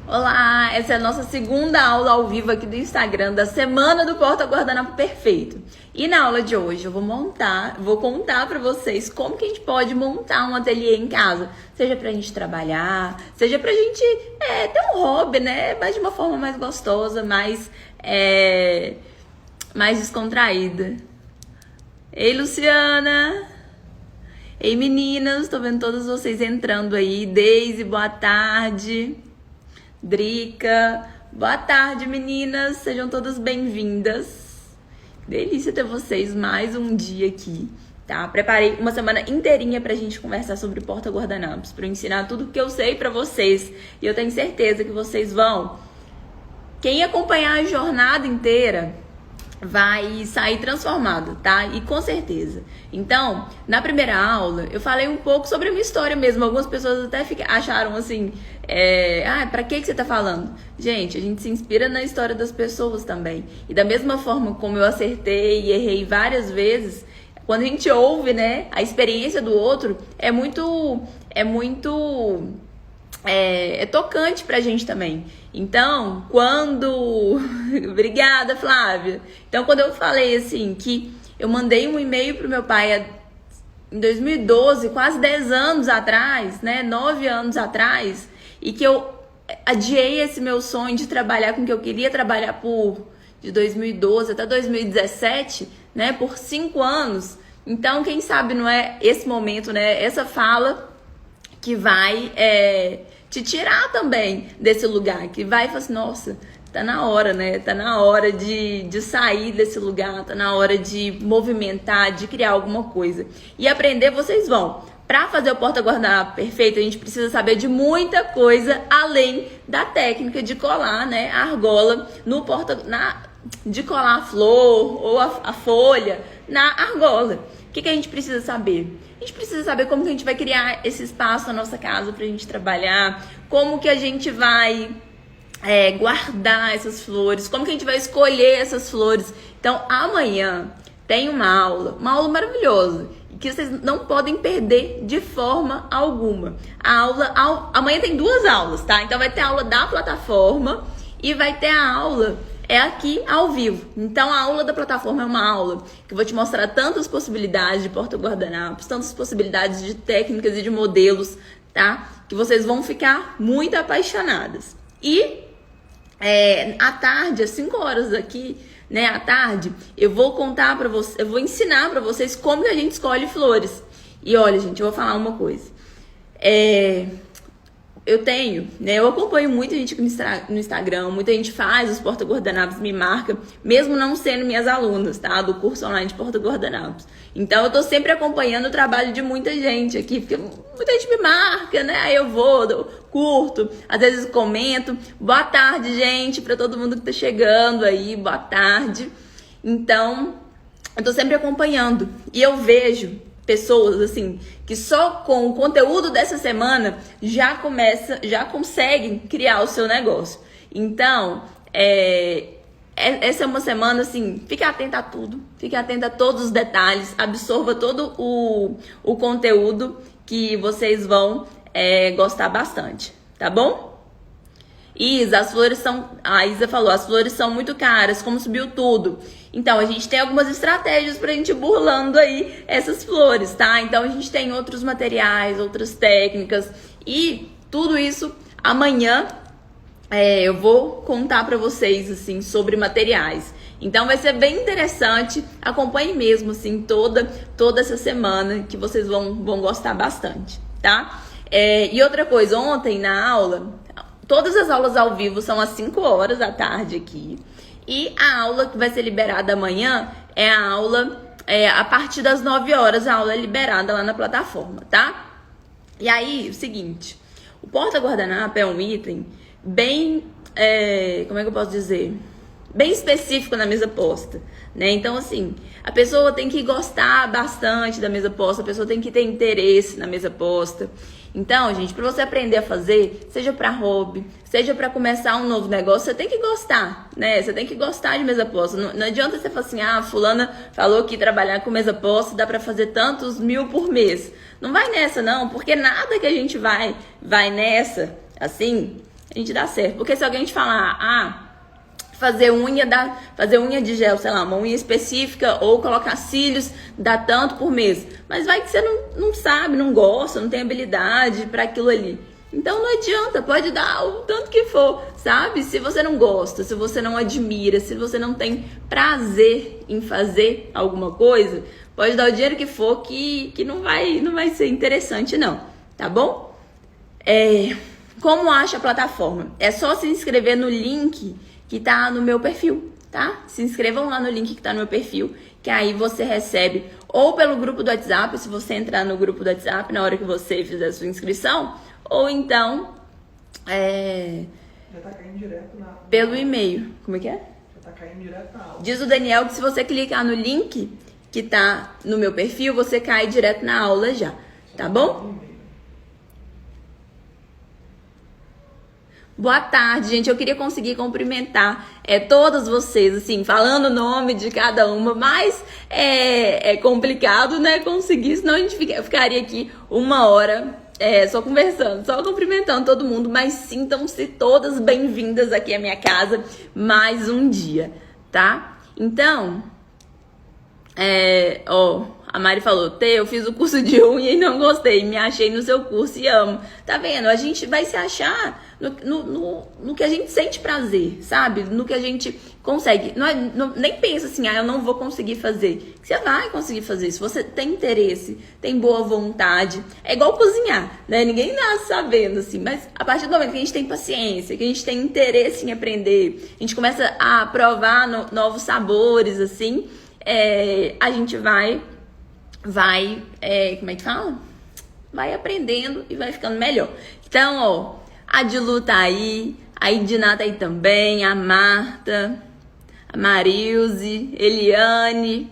Olá, essa é a nossa segunda aula ao vivo aqui do Instagram da semana do Porta Guardanapo Perfeito. E na aula de hoje eu vou contar pra vocês como que a gente pode montar um ateliê em casa. Seja pra gente trabalhar, seja pra gente ter um hobby, né? Mas de uma forma mais gostosa, mais descontraída. Ei, Luciana! Ei, meninas! Tô vendo todas vocês entrando aí. Deise, boa tarde. Drica, boa tarde, meninas, sejam todas bem-vindas. Delícia ter vocês mais um dia aqui, tá? Preparei uma semana inteirinha pra gente conversar sobre porta-guardanapos, pra eu ensinar tudo que eu sei pra vocês, e eu tenho certeza que vocês vão. Quem acompanhar a jornada inteira vai sair transformado, tá? E com certeza. Então, na primeira aula, eu falei um pouco sobre a minha história mesmo. Algumas pessoas até acharam assim, pra que você tá falando? Gente, a gente se inspira na história das pessoas também. E da mesma forma como eu acertei e errei várias vezes, quando a gente ouve, né, a experiência do outro, é tocante pra gente também. Então, Obrigada, Flávia. Então, quando eu falei assim, que eu mandei um e-mail pro meu pai em 2012, quase 10 anos atrás, né, 9 anos atrás, e que eu adiei esse meu sonho de trabalhar com o que eu queria trabalhar de 2012 até 2017, né, por 5 anos. Então, quem sabe não é esse momento, né, essa fala que vai te tirar também desse lugar, que vai falar assim, nossa, tá na hora, né? Tá na hora de sair desse lugar, tá na hora de movimentar, de criar alguma coisa. E aprender vocês vão. Para fazer o porta-guardanapo perfeito, a gente precisa saber de muita coisa, além da técnica de colar, né, a argola de colar a flor ou a folha na argola. O que a gente precisa saber? A gente precisa saber como que a gente vai criar esse espaço na nossa casa pra gente trabalhar, como que a gente vai guardar essas flores, como que a gente vai escolher essas flores. Então, amanhã tem uma aula maravilhosa, que vocês não podem perder de forma alguma. Amanhã tem 2 aulas, tá? Então, vai ter a aula da plataforma e vai ter a aula aqui ao vivo. Então, a aula da plataforma é uma aula que eu vou te mostrar tantas possibilidades de porta-guardanapos, tantas possibilidades de técnicas e de modelos, tá? Que vocês vão ficar muito apaixonadas. E à tarde, às 5 horas aqui, né, à tarde, eu vou contar pra vocês, eu vou ensinar pra vocês como que a gente escolhe flores. E olha, gente, eu vou falar uma coisa. Eu acompanho muita gente no Instagram, muita gente faz os porta-guardanapos, me marca, mesmo não sendo minhas alunas, tá? Do curso online de porta-guardanapos. Então, eu tô sempre acompanhando o trabalho de muita gente aqui, porque muita gente me marca, né? Aí eu curto, às vezes comento. Boa tarde, gente, pra todo mundo que tá chegando aí, boa tarde. Então, eu tô sempre acompanhando e eu vejo pessoas assim que só com o conteúdo dessa semana já conseguem criar o seu negócio. Então, essa é uma semana assim, fique atenta a tudo, fique atenta a todos os detalhes, absorva todo o conteúdo que vocês vão gostar bastante, tá bom? Isa, a Isa falou, as flores são muito caras, como subiu tudo? Então, a gente tem algumas estratégias pra gente ir burlando aí essas flores, tá? Então, a gente tem outros materiais, outras técnicas e tudo isso amanhã eu vou contar pra vocês, assim, sobre materiais. Então, vai ser bem interessante, acompanhe mesmo, assim, toda essa semana que vocês vão gostar bastante, tá? E outra coisa, ontem na aula, todas as aulas ao vivo são às 5 horas da tarde aqui. E a aula que vai ser liberada amanhã é a aula a partir das 9 horas, a aula é liberada lá na plataforma, tá? E aí, o seguinte, o porta-guardanapo é um item bem, como é que eu posso dizer? Bem específico na mesa posta, né? Então, assim, a pessoa tem que gostar bastante da mesa posta, a pessoa tem que ter interesse na mesa posta. Então, gente, para você aprender a fazer, seja para hobby, seja para começar um novo negócio, você tem que gostar, né? Você tem que gostar de mesa posta. Não adianta você falar assim, fulana falou que trabalhar com mesa posta dá para fazer tantos 1.000 por mês. Não vai nessa, não, porque nada que a gente vai nessa, assim, a gente dá certo. Porque se alguém te falar, fazer unha de gel, sei lá, uma unha específica, ou colocar cílios, dá tanto por mês. Mas vai que você não sabe, não gosta, não tem habilidade para aquilo ali. Então não adianta, pode dar o tanto que for, sabe? Se você não gosta, se você não admira, se você não tem prazer em fazer alguma coisa, pode dar o dinheiro que for que não vai ser interessante não, tá bom? Como acha a plataforma? É só se inscrever no link que tá no meu perfil, tá? Se inscrevam lá no link que tá no meu perfil, que aí você recebe ou pelo grupo do WhatsApp, se você entrar no grupo do WhatsApp na hora que você fizer a sua inscrição, ou então já tá caindo direto na pelo e-mail. Como é que é? Já tá caindo direto na aula. Diz o Daniel que se você clicar no link que tá no meu perfil, você cai direto na aula já, tá bom? Boa tarde, gente. Eu queria conseguir cumprimentar todas vocês, assim, falando o nome de cada uma, mas é complicado, né? Conseguir, senão a gente ficaria aqui 1 hora só conversando, só cumprimentando todo mundo, mas sintam-se todas bem-vindas aqui à minha casa mais um dia, tá? Então, a Mari falou, Tê, eu fiz o curso de unha e não gostei, me achei no seu curso e amo. Tá vendo? A gente vai se achar no que a gente sente prazer, sabe? No que a gente consegue. Nem pensa assim, eu não vou conseguir fazer. Você vai conseguir fazer. Se você tem interesse, tem boa vontade. É igual cozinhar, né? Ninguém nasce sabendo, assim. Mas a partir do momento que a gente tem paciência, que a gente tem interesse em aprender, a gente começa a provar novos sabores, assim, a gente vai, como é que fala? Vai aprendendo e vai ficando melhor. Então, a Dilu tá aí, a Idiná tá aí também, a Marta, a Marilze, Eliane,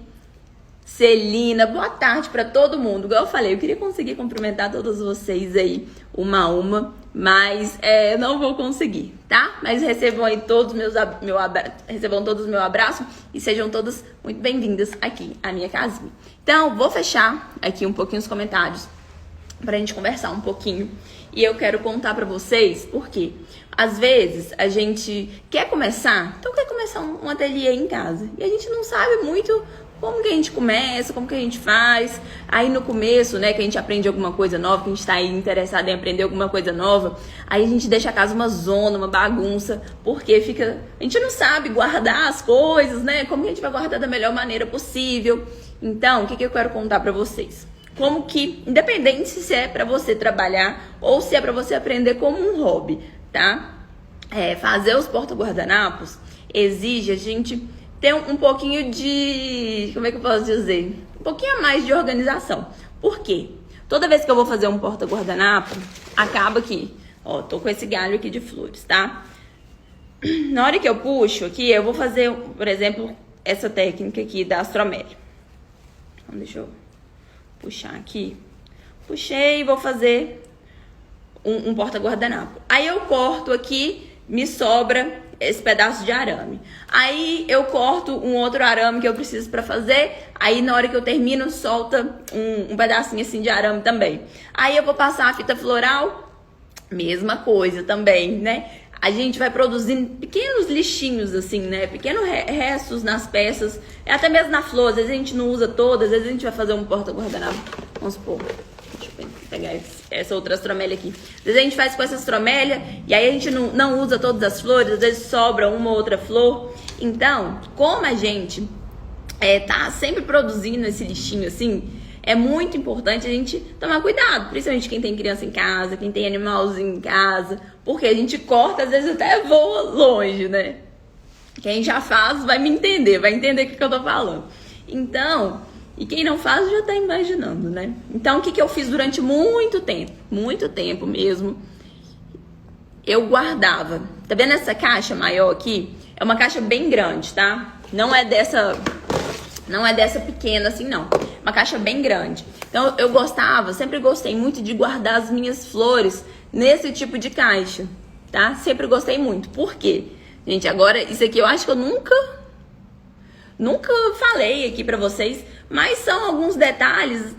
Celina, boa tarde pra todo mundo. Igual eu falei, eu queria conseguir cumprimentar todos vocês aí, uma a uma, mas não vou conseguir, tá? Mas recebam aí todos recebam todos o meu abraço e sejam todas muito bem-vindas aqui à minha casinha. Então, vou fechar aqui um pouquinho os comentários pra gente conversar um pouquinho. E eu quero contar pra vocês por quê. Às vezes, a gente quer começar um ateliê em casa. E a gente não sabe muito como que a gente começa, como que a gente faz. Aí no começo, né, que a gente aprende alguma coisa nova, que a gente tá aí interessado em aprender alguma coisa nova, aí a gente deixa a casa uma zona, uma bagunça, porque a gente não sabe guardar as coisas, né? Como que a gente vai guardar da melhor maneira possível. Então, o que eu quero contar pra vocês? Como que, independente se é pra você trabalhar ou se é pra você aprender como um hobby, tá? Fazer os porta-guardanapos exige a gente ter um pouquinho de, como é que eu posso dizer? Um pouquinho a mais de organização. Por quê? Toda vez que eu vou fazer um porta-guardanapo, acaba que, tô com esse galho aqui de flores, tá? Na hora que eu puxo aqui, eu vou fazer, por exemplo, essa técnica aqui da astromélia. Então, deixa eu puxar aqui. Puxei e vou fazer um porta-guardanapo. Aí eu corto aqui, me sobra esse pedaço de arame. Aí eu corto um outro arame que eu preciso pra fazer. Aí na hora que eu termino, solta um pedacinho assim de arame também. Aí eu vou passar a fita floral, mesma coisa também, né? A gente vai produzindo pequenos lixinhos assim, né? Pequenos restos nas peças, até mesmo na flor. Às vezes a gente não usa todas, às vezes a gente vai fazer um porta-guardanapo. Vamos supor, deixa eu pegar essa outra astromélia aqui. Às vezes a gente faz com essa astromélia e aí a gente não usa todas as flores, às vezes sobra uma ou outra flor. Então, como a gente tá sempre produzindo esse lixinho assim, é muito importante a gente tomar cuidado, principalmente quem tem criança em casa, quem tem animalzinho em casa, porque a gente corta, às vezes até voa longe, né? Quem já faz vai me entender, vai entender o que eu tô falando. Então, e quem não faz já tá imaginando, né? Então, o que eu fiz durante muito tempo mesmo, eu guardava. Tá vendo essa caixa maior aqui? É uma caixa bem grande, tá? Não é dessa pequena assim, não. Uma caixa bem grande. Então, eu sempre gostei muito de guardar as minhas flores nesse tipo de caixa, tá? Sempre gostei muito. Por quê? Gente, agora, isso aqui eu acho que eu nunca falei aqui pra vocês, mas são alguns detalhes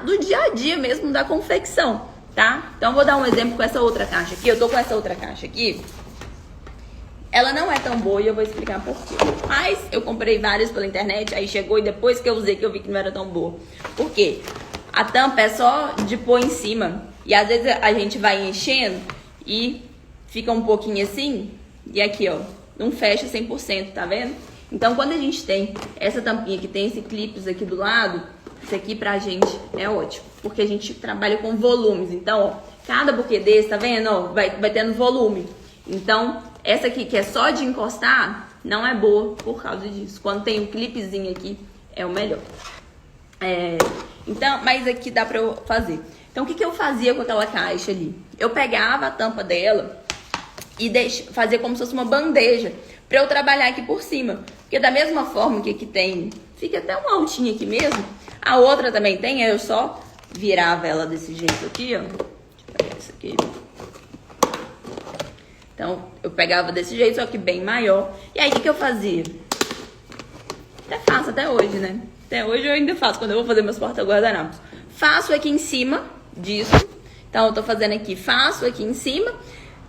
do dia a dia mesmo da confecção, tá? Então, vou dar um exemplo com essa outra caixa aqui. Eu tô com essa outra caixa aqui. Ela não é tão boa e eu vou explicar por quê. Mas eu comprei várias pela internet, aí chegou e depois que eu usei que eu vi que não era tão boa. Por quê? A tampa é só de pôr em cima. E às vezes a gente vai enchendo e fica um pouquinho assim. E aqui, ó, não fecha 100%, tá vendo? Então, quando a gente tem essa tampinha que tem esse clipes aqui do lado, isso aqui pra gente é ótimo. Porque a gente trabalha com volumes. Então, ó, cada buquê desse, tá vendo? Ó, vai tendo volume. Então, essa aqui que é só de encostar, não é boa por causa disso. Quando tem um clipezinho aqui, é o melhor. Então, mas aqui dá pra eu fazer. Então, o que eu fazia com aquela caixa ali? Eu pegava a tampa dela e fazia como se fosse uma bandeja pra eu trabalhar aqui por cima. Porque da mesma forma que aqui tem, fica até uma altinha aqui mesmo, a outra também tem, aí eu só virava ela desse jeito aqui, ó. Deixa eu pegar isso aqui. Então, eu pegava desse jeito, só que bem maior. E aí, o que eu fazia? Até faço até hoje, né? Até hoje eu ainda faço, quando eu vou fazer meus porta-guardanapos. Faço aqui em cima disso. Então, eu tô fazendo aqui, faço aqui em cima.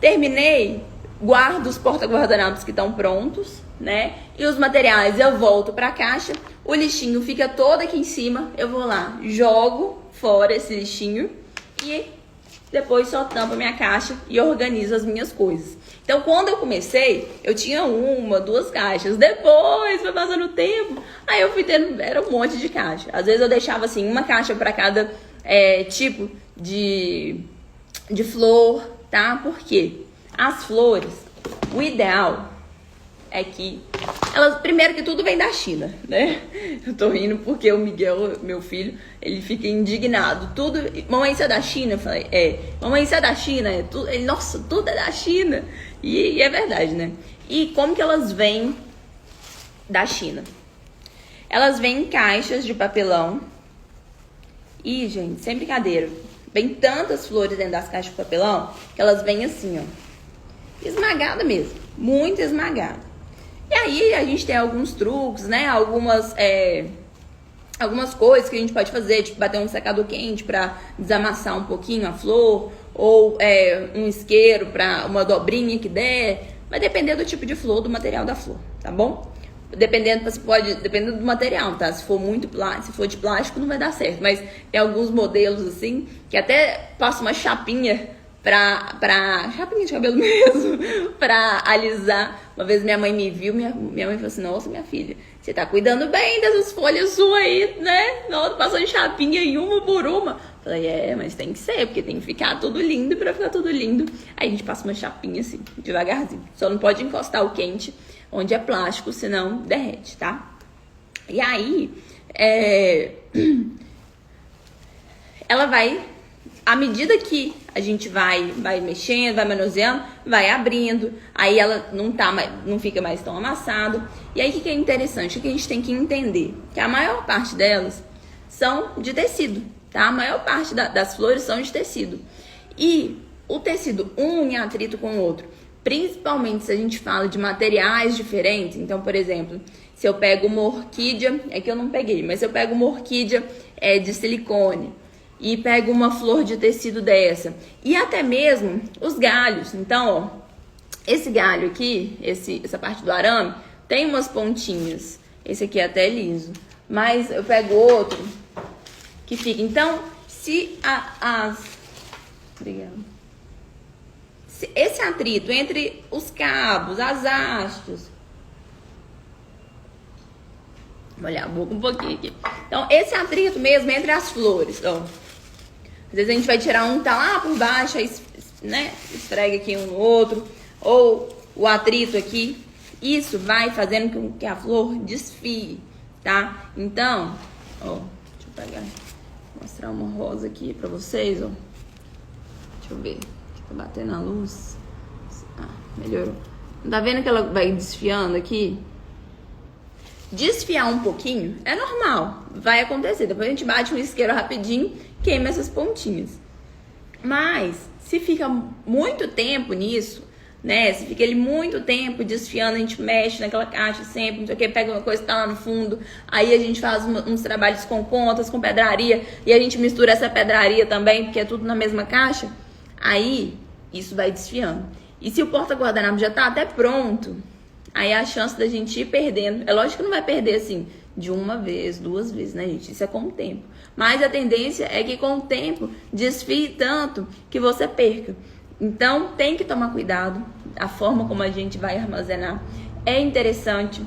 Terminei, guardo os porta-guardanapos que estão prontos, né? E os materiais eu volto pra caixa. O lixinho fica todo aqui em cima. Eu vou lá, jogo fora esse lixinho e depois só tampo a minha caixa e organizo as minhas coisas. Então, quando eu comecei, eu tinha 1, 2 caixas. Depois, foi passando o tempo, aí eu fui tendo, era um monte de caixa. Às vezes eu deixava assim, uma caixa para cada tipo de flor, tá? Por quê? As flores, o ideal é que elas, primeiro que tudo vem da China, né? Eu tô rindo porque o Miguel, meu filho, ele fica indignado. Tudo, mamãe, isso é da China? Eu falei, mamãe, isso é da China? Ele, nossa, tudo é da China. E é verdade, né? E como que elas vêm da China? Elas vêm em caixas de papelão. E, gente, sem brincadeira, vem tantas flores dentro das caixas de papelão que elas vêm assim, ó, esmagada mesmo, muito esmagada. E aí a gente tem alguns truques, né? Algumas coisas que a gente pode fazer, tipo bater um secador quente para desamassar um pouquinho a flor, ou um isqueiro para uma dobrinha que der. Vai depender do tipo de flor, do material da flor, tá bom? Dependendo do material, tá? Se for muito plástico, se for de plástico, não vai dar certo. Mas tem alguns modelos assim que até passa uma chapinha chapinha de cabelo mesmo, pra alisar. Uma vez minha mãe me viu, minha mãe falou assim, nossa, minha filha, você tá cuidando bem dessas folhas suas aí, né? Não, passando chapinha em uma por uma. Falei, mas tem que ser, porque tem que ficar tudo lindo. Pra ficar tudo lindo, aí a gente passa uma chapinha assim, devagarzinho. Só não pode encostar o quente onde é plástico, senão derrete, tá? E aí, ela vai, à medida que a gente vai mexendo, vai manuseando, vai abrindo, aí ela não fica mais tão amassado. E aí, o que é interessante? O que a gente tem que entender? Que a maior parte delas são de tecido, tá? A maior parte das flores são de tecido. E o tecido, um em atrito com o outro, principalmente se a gente fala de materiais diferentes. Então, por exemplo, se eu pego uma orquídea, é que eu não peguei, mas se eu pego uma orquídea de silicone e pego uma flor de tecido dessa, e até mesmo os galhos. Então, ó, esse galho aqui, essa parte do arame, tem umas pontinhas. Esse aqui é até liso, mas eu pego outro que fica. Então, se esse atrito entre os cabos, as hastes, vou olhar a boca um pouquinho aqui. Então, esse atrito mesmo entre as flores, ó. Às vezes a gente vai tirar um que tá lá por baixo, aí, né, esfrega aqui um no outro, ou o atrito aqui. Isso vai fazendo com que a flor desfie, tá? Então, ó, deixa eu pegar, mostrar uma rosa aqui pra vocês, ó. Deixa eu ver, tá batendo na luz. Melhorou. Não tá vendo que ela vai desfiando aqui? Desfiar um pouquinho é normal, vai acontecer. Depois a gente bate um isqueiro rapidinho, queima essas pontinhas. Mas se fica muito tempo nisso, né? Se fica ele muito tempo desfiando, a gente mexe naquela caixa sempre, não sei o que, pega uma coisa que tá lá no fundo, aí a gente faz uns trabalhos com contas, com pedraria, e a gente mistura essa pedraria também, porque é tudo na mesma caixa, aí isso vai desfiando. E se o porta-guardanapo já tá até pronto, aí a chance da gente ir perdendo, é lógico que não vai perder assim, de uma vez, 2 vezes, né, gente? Isso é com o tempo. Mas a tendência é que com o tempo desfie tanto que você perca. Então, tem que tomar cuidado a forma como a gente vai armazenar. É interessante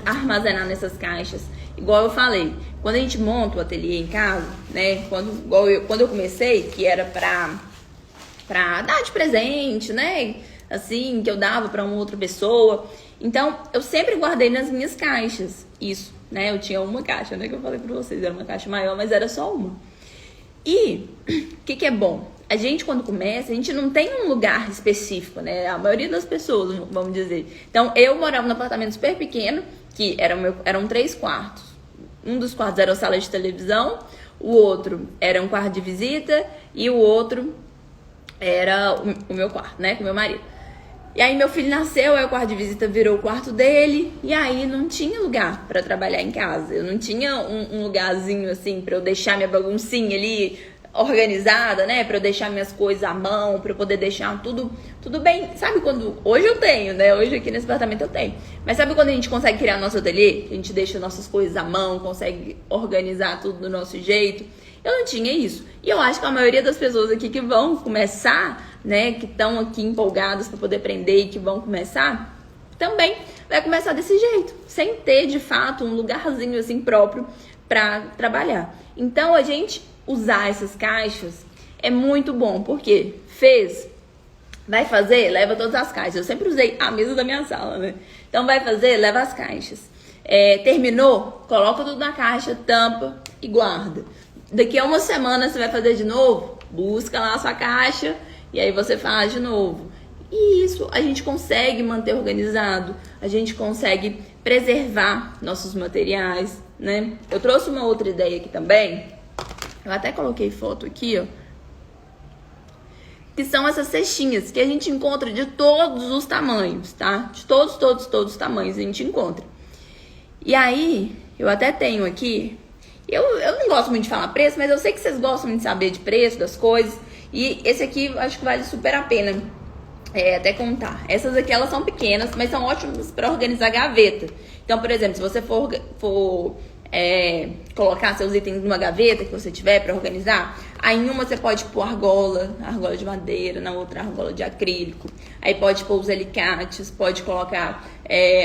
armazenar nessas caixas. Igual eu falei, quando a gente monta o ateliê em casa, né? Quando eu comecei, que era pra dar de presente, né? Assim, que eu dava pra uma outra pessoa. Então, eu sempre guardei nas minhas caixas isso, né? Eu tinha uma caixa, né? Que eu falei pra vocês, era uma caixa maior, mas era só uma. E o que é bom? A gente, quando começa, a gente não tem um lugar específico, né? A maioria das pessoas, vamos dizer. Então, eu morava num apartamento super pequeno, que eram 3 quartos. Um dos quartos era a sala de televisão, o outro era um quarto de visita e o outro era o meu quarto, né? Com meu marido. E aí meu filho nasceu, aí o quarto de visita virou o quarto dele, e aí não tinha lugar pra trabalhar em casa. Eu não tinha um lugarzinho assim pra eu deixar minha baguncinha ali organizada, né? Pra eu deixar minhas coisas à mão, pra eu poder deixar tudo bem. Sabe quando... Hoje eu tenho, né? Hoje aqui nesse apartamento eu tenho. Mas sabe quando a gente consegue criar nosso ateliê? A gente deixa nossas coisas à mão, consegue organizar tudo do nosso jeito. Eu não tinha isso. E eu acho que a maioria das pessoas aqui que vão começar, né, que estão aqui empolgadas para poder aprender e que vão começar, também vai começar desse jeito, sem ter de fato um lugarzinho assim próprio para trabalhar. Então a gente usar essas caixas é muito bom, porque vai fazer, leva todas as caixas. Eu sempre usei a mesa da minha sala, né? Então vai fazer, leva as caixas. Terminou, coloca tudo na caixa, tampa e guarda. Daqui a uma semana você vai fazer de novo, busca lá a sua caixa e aí você faz de novo. E isso a gente consegue manter organizado, a gente consegue preservar nossos materiais, né? Eu trouxe uma outra ideia aqui também, eu até coloquei foto aqui, ó, que são essas cestinhas que a gente encontra de todos os tamanhos, tá? De todos os tamanhos a gente encontra. E aí, eu até tenho aqui... Eu não gosto muito de falar preço, mas eu sei que vocês gostam muito de saber de preço, das coisas. E esse aqui eu acho que vale super a pena até contar. Essas aqui, elas são pequenas, mas são ótimas para organizar gaveta. Então, por exemplo, se você for colocar seus itens numa gaveta que você tiver para organizar, aí em uma você pode pôr argola de madeira, na outra argola de acrílico. Aí pode pôr os alicates, pode colocar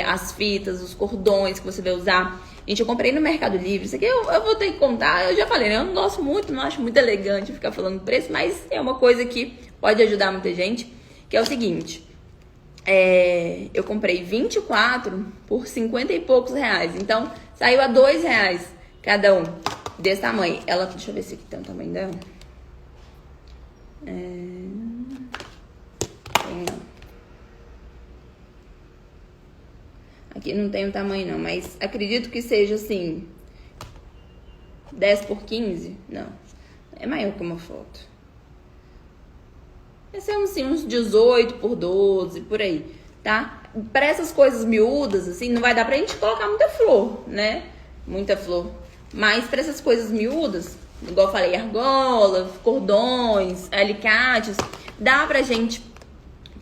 as fitas, os cordões que você vai usar. Gente, eu comprei no Mercado Livre. Isso aqui eu vou ter que contar. Eu já falei, né? Eu não gosto muito, não acho muito elegante ficar falando preço, mas é uma coisa que pode ajudar muita gente. Que é o seguinte. Eu comprei 24 por 50 e poucos reais. Então, saiu a R$2 cada um. Desse tamanho. Deixa eu ver se aqui tem o tamanho dela. Aqui não tem o tamanho não, mas acredito que seja assim, 10 por 15, não, é maior que uma foto. Vai ser assim, uns 18 por 12, por aí, tá? Para essas coisas miúdas, assim, não vai dar pra gente colocar muita flor, né? Muita flor. Mas para essas coisas miúdas, igual eu falei, argola, cordões, alicates, dá pra gente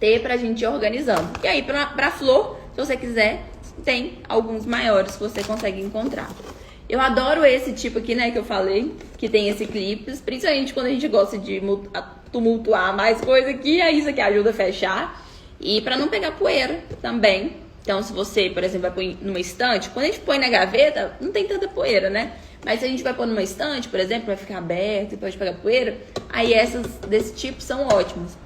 ter pra gente ir organizando. E aí, pra flor, se você quiser, tem alguns maiores que você consegue encontrar. Eu adoro esse tipo aqui, né, que eu falei, que tem esse clipe, principalmente quando a gente gosta de tumultuar mais coisa aqui, aí isso aqui ajuda a fechar. E pra não pegar poeira também. Então, se você, por exemplo, vai pôr numa estante, quando a gente põe na gaveta, não tem tanta poeira, né? Mas se a gente vai pôr numa estante, por exemplo, vai ficar aberto e pode pegar poeira, aí essas desse tipo são ótimas.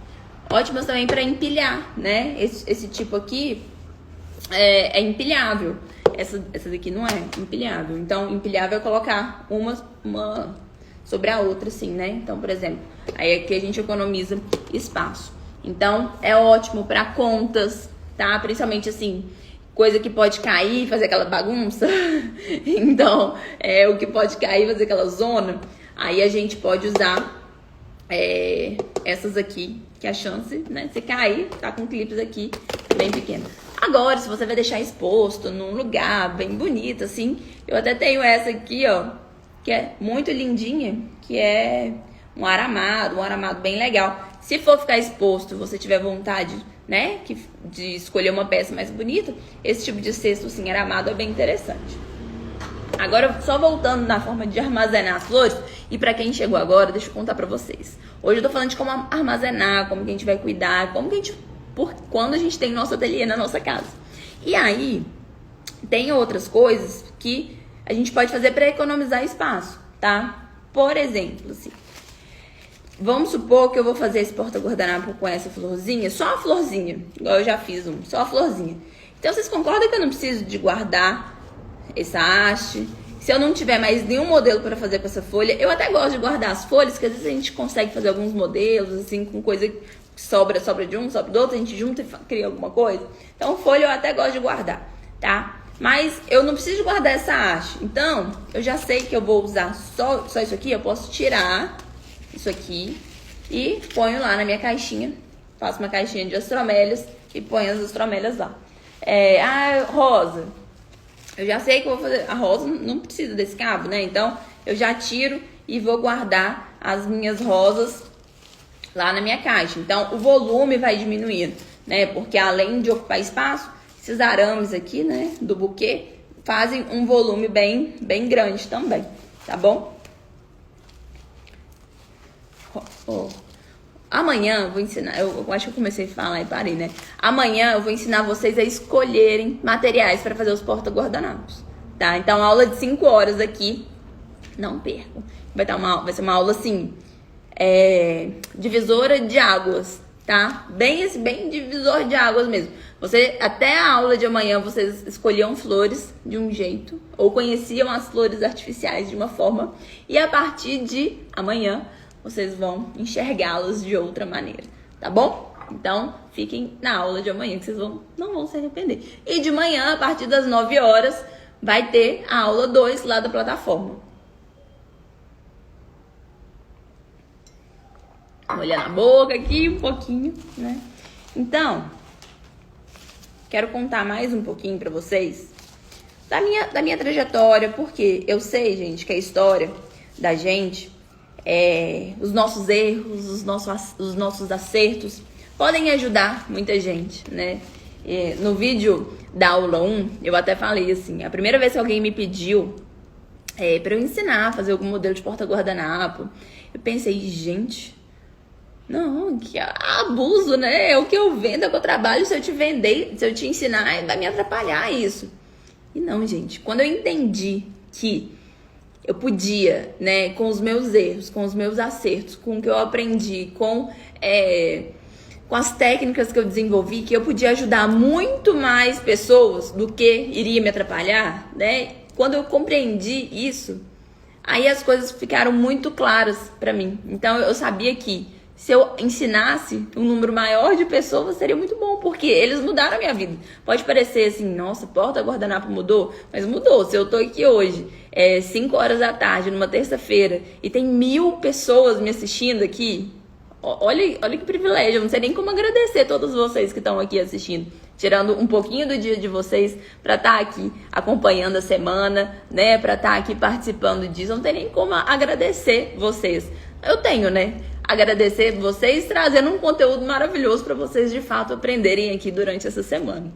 Ótimas também para empilhar, né? Esse tipo aqui é empilhável. Essa daqui não é empilhável. Então, empilhável é colocar uma sobre a outra, assim, né? Então, por exemplo, aí aqui a gente economiza espaço. Então, é ótimo para contas, tá? Principalmente, assim, coisa que pode cair, fazer aquela bagunça. Então, o que pode cair, fazer aquela zona. Aí a gente pode usar essas aqui, que a chance, né, de você cair, tá com clipes aqui bem pequeno. Agora, se você vai deixar exposto num lugar bem bonito, assim, eu até tenho essa aqui, ó, que é muito lindinha, que é um aramado bem legal. Se for ficar exposto, você tiver vontade, né, de escolher uma peça mais bonita, esse tipo de cesto, assim, aramado é bem interessante. Agora, só voltando na forma de armazenar as flores, e pra quem chegou agora, deixa eu contar pra vocês. Hoje eu tô falando de como armazenar, como que a gente vai cuidar, como que a gente, quando a gente tem nosso ateliê na nossa casa. E aí, tem outras coisas que a gente pode fazer pra economizar espaço, tá? Por exemplo, assim, vamos supor que eu vou fazer esse porta-guardanapo com essa florzinha, só a florzinha, igual eu já fiz só a florzinha. Então, vocês concordam que eu não preciso de guardar essa haste? Se eu não tiver mais nenhum modelo para fazer com essa folha, eu até gosto de guardar as folhas, que às vezes a gente consegue fazer alguns modelos, assim, com coisa que sobra de um, sobra do outro, a gente junta e cria alguma coisa. Então, folha eu até gosto de guardar, tá? Mas eu não preciso guardar essa haste. Então, eu já sei que eu vou usar só isso aqui, eu posso tirar isso aqui e ponho lá na minha caixinha. Faço uma caixinha de astromélias e ponho as astromélias lá. Rosa. Eu já sei que eu vou fazer. A rosa não precisa desse cabo, né? Então, eu já tiro e vou guardar as minhas rosas lá na minha caixa. Então, o volume vai diminuindo, né? Porque além de ocupar espaço, esses arames aqui, né, do buquê, fazem um volume bem grande também, tá bom? Amanhã eu vou ensinar, eu acho que eu comecei a falar e parei, né? Amanhã eu vou ensinar vocês a escolherem materiais para fazer os porta-guardanapos, tá? Então, aula de 5 horas aqui, não percam. Vai ser uma aula assim, divisora de águas, tá? Bem divisor de águas mesmo. Até a aula de amanhã, vocês escolhiam flores de um jeito, ou conheciam as flores artificiais de uma forma, e a partir de amanhã, vocês vão enxergá-las de outra maneira, tá bom? Então, fiquem na aula de amanhã, que vocês não vão se arrepender. E de manhã, a partir das 9 horas, vai ter a aula 2 lá da plataforma. Olhando a boca aqui um pouquinho, né? Então, quero contar mais um pouquinho pra vocês da minha trajetória, porque eu sei, gente, que a história da gente, os nossos erros, os nossos acertos podem ajudar muita gente, né? No vídeo da aula 1, eu até falei assim, a primeira vez que alguém me pediu pra eu ensinar a fazer algum modelo de porta-guardanapo, eu pensei, gente, não, que abuso, né? É o que eu vendo, é o que eu trabalho, se eu te ensinar, vai me atrapalhar isso. E não, gente, quando eu entendi que eu podia, né, com os meus erros, com os meus acertos, com o que eu aprendi, com as técnicas que eu desenvolvi, que eu podia ajudar muito mais pessoas do que iria me atrapalhar, né? Quando eu compreendi isso, aí as coisas ficaram muito claras pra mim. Então eu sabia que se eu ensinasse um número maior de pessoas, seria muito bom, porque eles mudaram a minha vida. Pode parecer assim, nossa, porta-guardanapo mudou, mas mudou. Se eu tô aqui hoje, 5 horas da tarde, numa terça-feira, e tem 1000 pessoas me assistindo aqui, olha que privilégio. Eu não sei nem como agradecer todos vocês que estão aqui assistindo, tirando um pouquinho do dia de vocês para estar aqui acompanhando a semana, né, para estar aqui participando disso. Não tem nem como agradecer vocês. Eu tenho, né? Agradecer vocês trazendo um conteúdo maravilhoso para vocês de fato aprenderem aqui durante essa semana.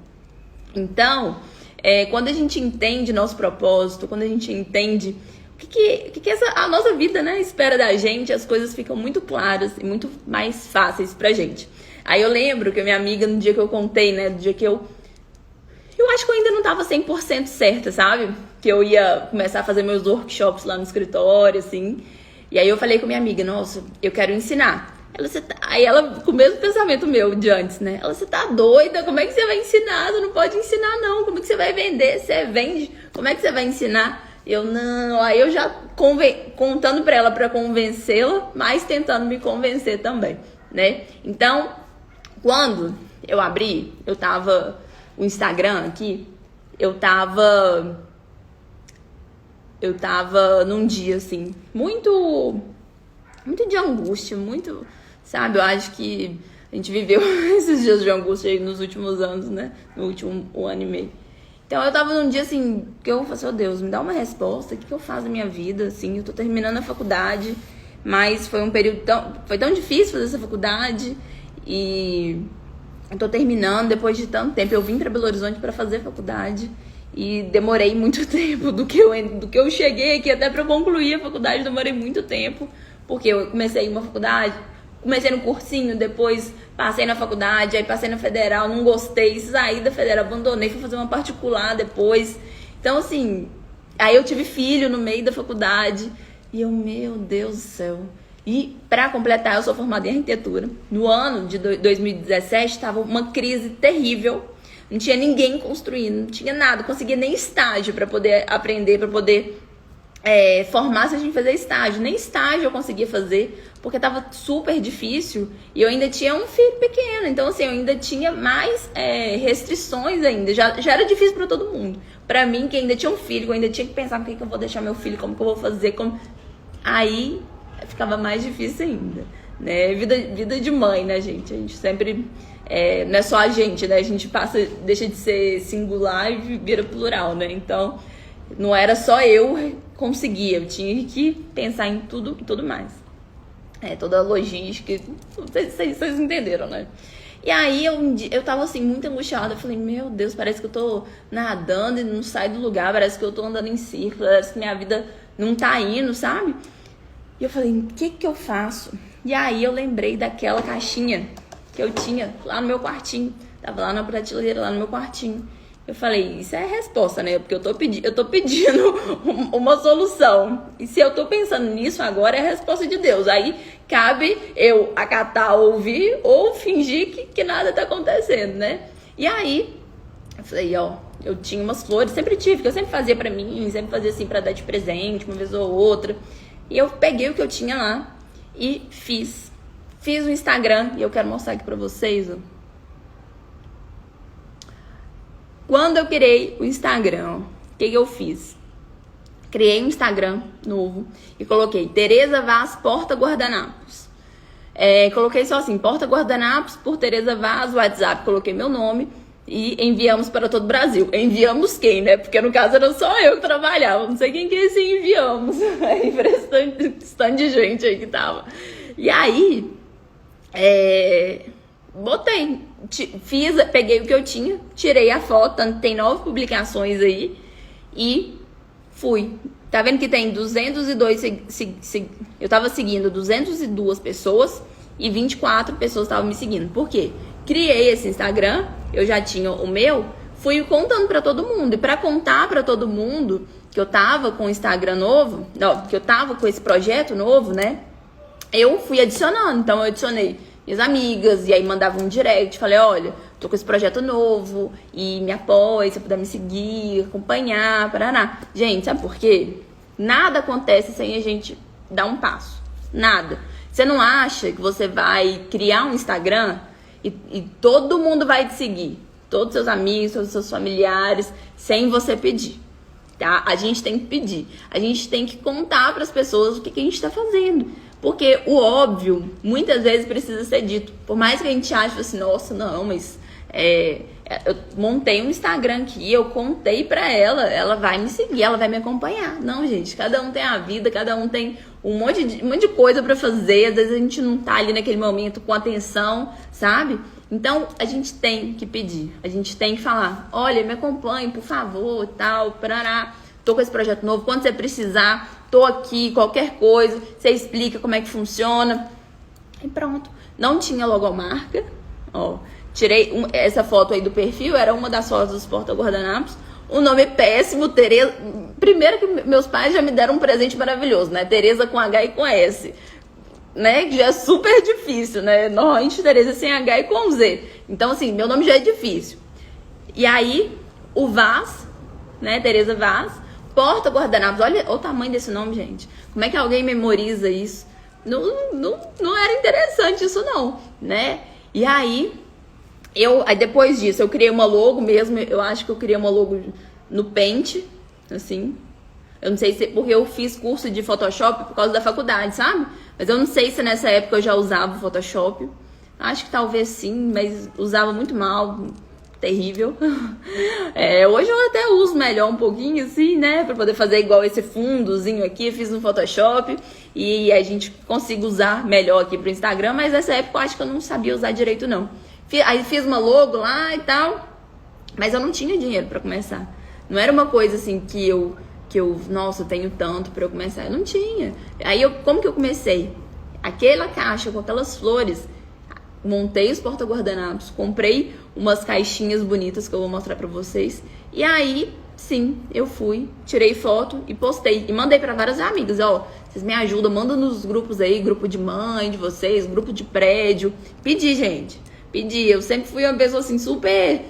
Então, quando a gente entende nosso propósito, quando a gente entende o que a nossa vida, né, espera da gente, as coisas ficam muito claras e muito mais fáceis pra gente. Aí eu lembro que a minha amiga, no dia que eu contei, né, no dia que eu acho que eu ainda não tava 100% certa, sabe? Que eu ia começar a fazer meus workshops lá no escritório, assim. E aí eu falei com minha amiga, nossa, eu quero ensinar. Aí ela, com o mesmo pensamento meu de antes, né? Ela, você tá doida? Como é que você vai ensinar? Você não pode ensinar, não. Como é que você vai vender? Você vende? Como é que você vai ensinar? Eu, não. Aí eu já contando pra ela pra convencê-la, mas tentando me convencer também, né? Então, quando eu abri, o Instagram aqui, eu tava num dia, assim, muito de angústia, muito, sabe? Eu acho que A gente viveu esses dias de angústia aí nos últimos anos, né? No último 1 ano e meio. Então eu tava num dia assim, que eu falei assim, oh Deus, me dá uma resposta, o que eu faço na minha vida, assim, eu tô terminando a faculdade, mas foi um período foi tão difícil fazer essa faculdade, e eu tô terminando depois de tanto tempo. Eu vim pra Belo Horizonte pra fazer faculdade, e demorei muito tempo do que eu cheguei aqui até pra concluir a faculdade, demorei muito tempo, porque eu comecei uma faculdade, comecei no cursinho, depois passei na faculdade, aí passei na federal, não gostei, saí da federal, abandonei, fui fazer uma particular depois. Então, assim, aí eu tive filho no meio da faculdade, e eu, meu Deus do céu. E, pra completar, eu sou formada em arquitetura. No ano de 2017, estava uma crise terrível, não tinha ninguém construindo, não tinha nada, não conseguia nem estágio para poder aprender, para poder formar se a gente fazer estágio. Nem estágio eu conseguia fazer, porque tava super difícil, e eu ainda tinha um filho pequeno, então assim, eu ainda tinha mais restrições ainda, já era difícil para todo mundo. Para mim, que ainda tinha um filho, eu ainda tinha que pensar no que eu vou deixar meu filho, como que eu vou fazer, como... Aí ficava mais difícil ainda, né? Vida de mãe, né, gente? A gente sempre... não é só a gente, né? A gente deixa de ser singular e vira plural, né? Então, não era só eu conseguia, eu tinha que pensar em tudo e tudo mais. Toda a logística, vocês entenderam, né? E aí eu tava assim, muito angustiada. Eu falei, meu Deus, parece que eu tô nadando e não saio do lugar, parece que eu tô andando em círculo, parece que minha vida não tá indo, sabe? E eu falei, o que eu faço? E aí eu lembrei daquela caixinha que eu tinha lá no meu quartinho. Tava lá na prateleira, lá no meu quartinho. Eu falei, isso é a resposta, né? Porque eu tô pedindo uma solução. E se eu tô pensando nisso agora, é a resposta de Deus. Aí cabe eu acatar, ouvir ou fingir que nada tá acontecendo, né? E aí, eu falei, ó, eu tinha umas flores, sempre tive, que eu sempre fazia pra mim, sempre fazia assim pra dar de presente, uma vez ou outra. E eu peguei o que eu tinha lá e fiz o Instagram, e eu quero mostrar aqui pra vocês, ó. Quando eu criei o Instagram, o que eu fiz? Criei um Instagram novo e coloquei Tereza Vaz Porta Guardanapos. Coloquei só assim, Porta Guardanapos por Tereza Vaz, WhatsApp, coloquei meu nome e enviamos para todo o Brasil. Enviamos quem, né? Porque no caso era só eu que trabalhava, não sei quem que é esse enviamos. Bastante de gente aí que tava. E aí, botei, peguei o que eu tinha, tirei a foto, tem 9 publicações aí e fui. Tá vendo que tem 202, eu tava seguindo 202 pessoas e 24 pessoas estavam me seguindo. Por quê? Criei esse Instagram, eu já tinha o meu, fui contando pra todo mundo. E pra contar pra todo mundo que eu tava com o Instagram novo, que eu tava com esse projeto novo, né? Eu fui adicionando, então eu adicionei minhas amigas, e aí mandava um direct, falei, olha, tô com esse projeto novo, e me apoia, se puder me seguir, acompanhar, paraná. Gente, sabe por quê? Nada acontece sem a gente dar um passo, nada. Você não acha que você vai criar um Instagram e todo mundo vai te seguir, todos os seus amigos, todos os seus familiares, sem você pedir, tá? A gente tem que pedir, a gente tem que contar para as pessoas o que a gente tá fazendo. Porque o óbvio, muitas vezes, precisa ser dito. Por mais que a gente ache assim, nossa, não, mas eu montei um Instagram aqui, eu contei pra ela vai me seguir, ela vai me acompanhar. Não, gente, cada um tem a vida, cada um tem um monte de coisa pra fazer. Às vezes a gente não tá ali naquele momento com atenção, sabe? Então, a gente tem que pedir, a gente tem que falar, olha, me acompanhe, por favor, tal, parará. Tô com esse projeto novo, quando você precisar, tô aqui, qualquer coisa, você explica como é que funciona. E pronto. Não tinha logomarca, ó. Tirei essa foto aí do perfil, era uma das fotos dos porta-guardanapos. O nome é péssimo, Tereza. Primeiro que meus pais já me deram um presente maravilhoso, né? Tereza com H e com S. Né? Que já é super difícil, né? Normalmente Tereza sem H e com Z. Então, assim, meu nome já é difícil. E aí, o Vaz, né? Tereza Vaz. Porta-guardanapos, olha o tamanho desse nome, gente. Como é que alguém memoriza isso? Não era interessante isso não, né? E aí depois disso, eu criei uma logo mesmo. Eu acho que eu criei uma logo no Paint, assim. Eu não sei se porque eu fiz curso de Photoshop por causa da faculdade, sabe? Mas eu não sei se nessa época eu já usava o Photoshop. Acho que talvez sim, mas usava muito mal, terrível. Hoje eu até uso melhor um pouquinho, assim, né? Pra poder fazer igual esse fundozinho aqui, fiz no Photoshop e a gente consiga usar melhor aqui pro Instagram, mas nessa época eu acho que eu não sabia usar direito, não. Aí fiz uma logo lá e tal, mas eu não tinha dinheiro pra começar. Não era uma coisa assim que eu nossa, eu tenho tanto pra eu começar. Eu não tinha. Aí como que eu comecei? Aquela caixa com aquelas flores, montei os porta-guardanapos, comprei umas caixinhas bonitas que eu vou mostrar pra vocês. E aí, sim, eu fui, tirei foto e postei. E mandei pra várias amigas, ó, vocês me ajudam, manda nos grupos aí, grupo de mãe de vocês, grupo de prédio. Pedi, gente, pedi. Eu sempre fui uma pessoa assim, super...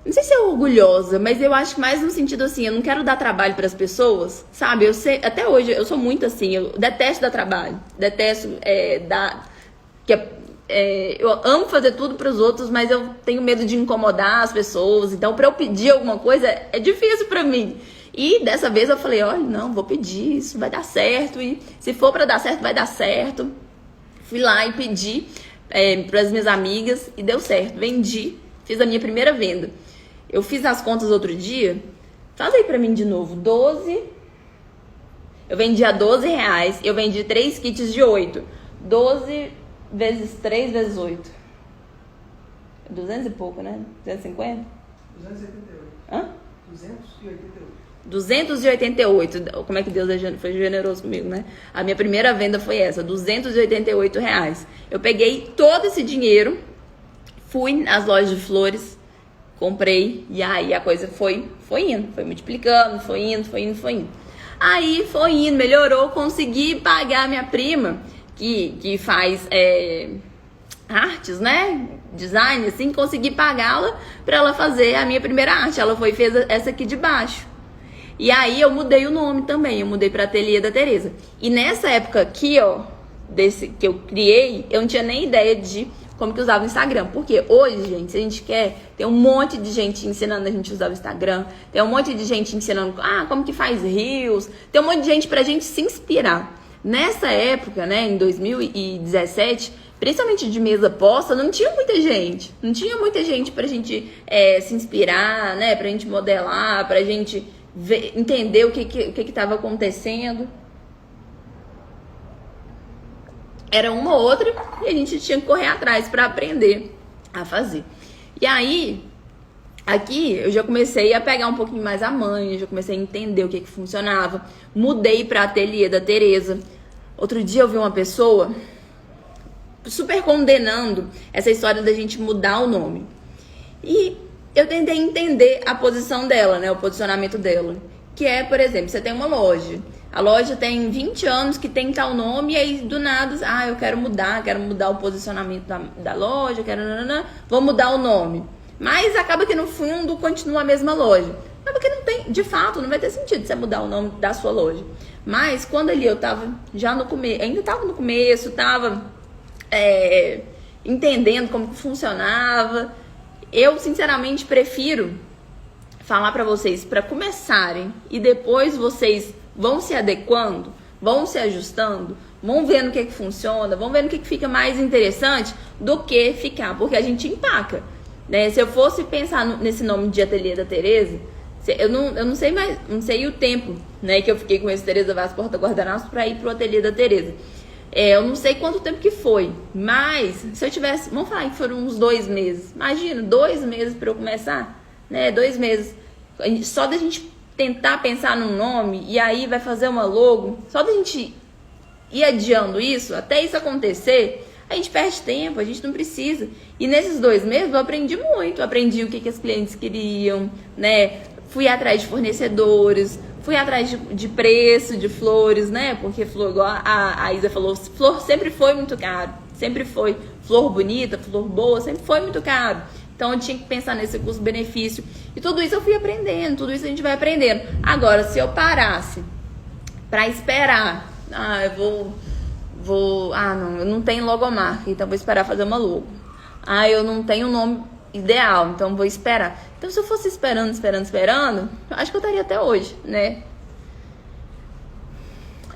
Não sei se é orgulhosa, mas eu acho que mais no sentido assim, eu não quero dar trabalho para as pessoas, sabe? Eu sei, até hoje eu sou muito assim, eu detesto dar trabalho, detesto eu amo fazer tudo para os outros, mas eu tenho medo de incomodar as pessoas. Então, para eu pedir alguma coisa é difícil para mim. E dessa vez eu falei, olha, não, vou pedir, isso vai dar certo. E se for para dar certo, vai dar certo. Fui lá e pedi para as minhas amigas e deu certo. Vendi, fiz a minha primeira venda. Eu fiz as contas outro dia. Faz aí pra mim de novo. 12. Eu vendi a R$12. Eu vendi 3 kits de 8. 12 vezes 3 vezes 8. 200 e pouco, né? 250? 288. Hã? 288. 288. Como é que Deus foi generoso comigo, né? A minha primeira venda foi essa, R$288. Eu peguei todo esse dinheiro, fui nas lojas de flores, comprei, e aí a coisa foi indo, foi multiplicando, foi indo. Aí foi indo, melhorou, consegui pagar minha prima, que faz artes, né? Design, assim, consegui pagá-la pra ela fazer a minha primeira arte. Ela foi e fez essa aqui de baixo. E aí eu mudei o nome também, eu mudei pra Ateliê da Tereza. E nessa época aqui, ó, desse que eu criei, eu não tinha nem ideia de como que usava o Instagram. Porque hoje, gente, se a gente quer, tem um monte de gente ensinando a gente a usar o Instagram, tem um monte de gente ensinando como que faz Reels, tem um monte de gente pra gente se inspirar. Nessa época, né, em 2017, principalmente de mesa posta, não tinha muita gente. Não tinha muita gente pra gente se inspirar, né, pra gente modelar, pra gente entender o que tava acontecendo. Era uma ou outra e a gente tinha que correr atrás para aprender a fazer. E aí, aqui eu já comecei a pegar um pouquinho mais a manha, já comecei a entender o que funcionava. Mudei para Ateliê da Tereza. Outro dia eu vi uma pessoa super condenando essa história da gente mudar o nome. E eu tentei entender a posição dela, né, o posicionamento dela. Que é, por exemplo, você tem uma loja. A loja tem 20 anos que tem tal nome e aí do nada, eu quero mudar o posicionamento da loja, vou mudar o nome. Mas acaba que no fundo continua a mesma loja. Acaba que não tem, de fato, não vai ter sentido você mudar o nome da sua loja. Mas quando ali eu tava já no começo, ainda tava no começo, tava entendendo como que funcionava, eu sinceramente prefiro falar pra vocês para começarem e depois vocês vão se adequando, vão se ajustando, vão vendo o que funciona, vão vendo o que fica mais interessante do que ficar, porque a gente empaca, né? Se eu fosse pensar nesse nome de Ateliê da Tereza, eu não sei mais, não sei o tempo, né, que eu fiquei com esse Tereza Vaz Porta Guardanapos para ir pro Ateliê da Tereza. Eu não sei quanto tempo que foi, mas se eu tivesse, vamos falar que foram uns 2 meses, imagina, 2 meses para eu começar, né, 2 meses, só da gente tentar pensar num nome e aí vai fazer uma logo, só da gente ir adiando isso, até isso acontecer, a gente perde tempo, a gente não precisa. E nesses 2 meses eu aprendi muito, aprendi o que as clientes queriam, né? Fui atrás de fornecedores, fui atrás de preço de flores, né? Porque flor, igual a Isa falou, flor sempre foi muito caro, sempre foi. Flor bonita, flor boa, sempre foi muito caro. Então eu tinha que pensar nesse custo-benefício. E tudo isso eu fui aprendendo, tudo isso a gente vai aprendendo. Agora, se eu parasse pra esperar, eu não tenho logomarca, então vou esperar fazer uma logo. Eu não tenho um nome ideal, então vou esperar. Então se eu fosse esperando, eu acho que eu estaria até hoje, né?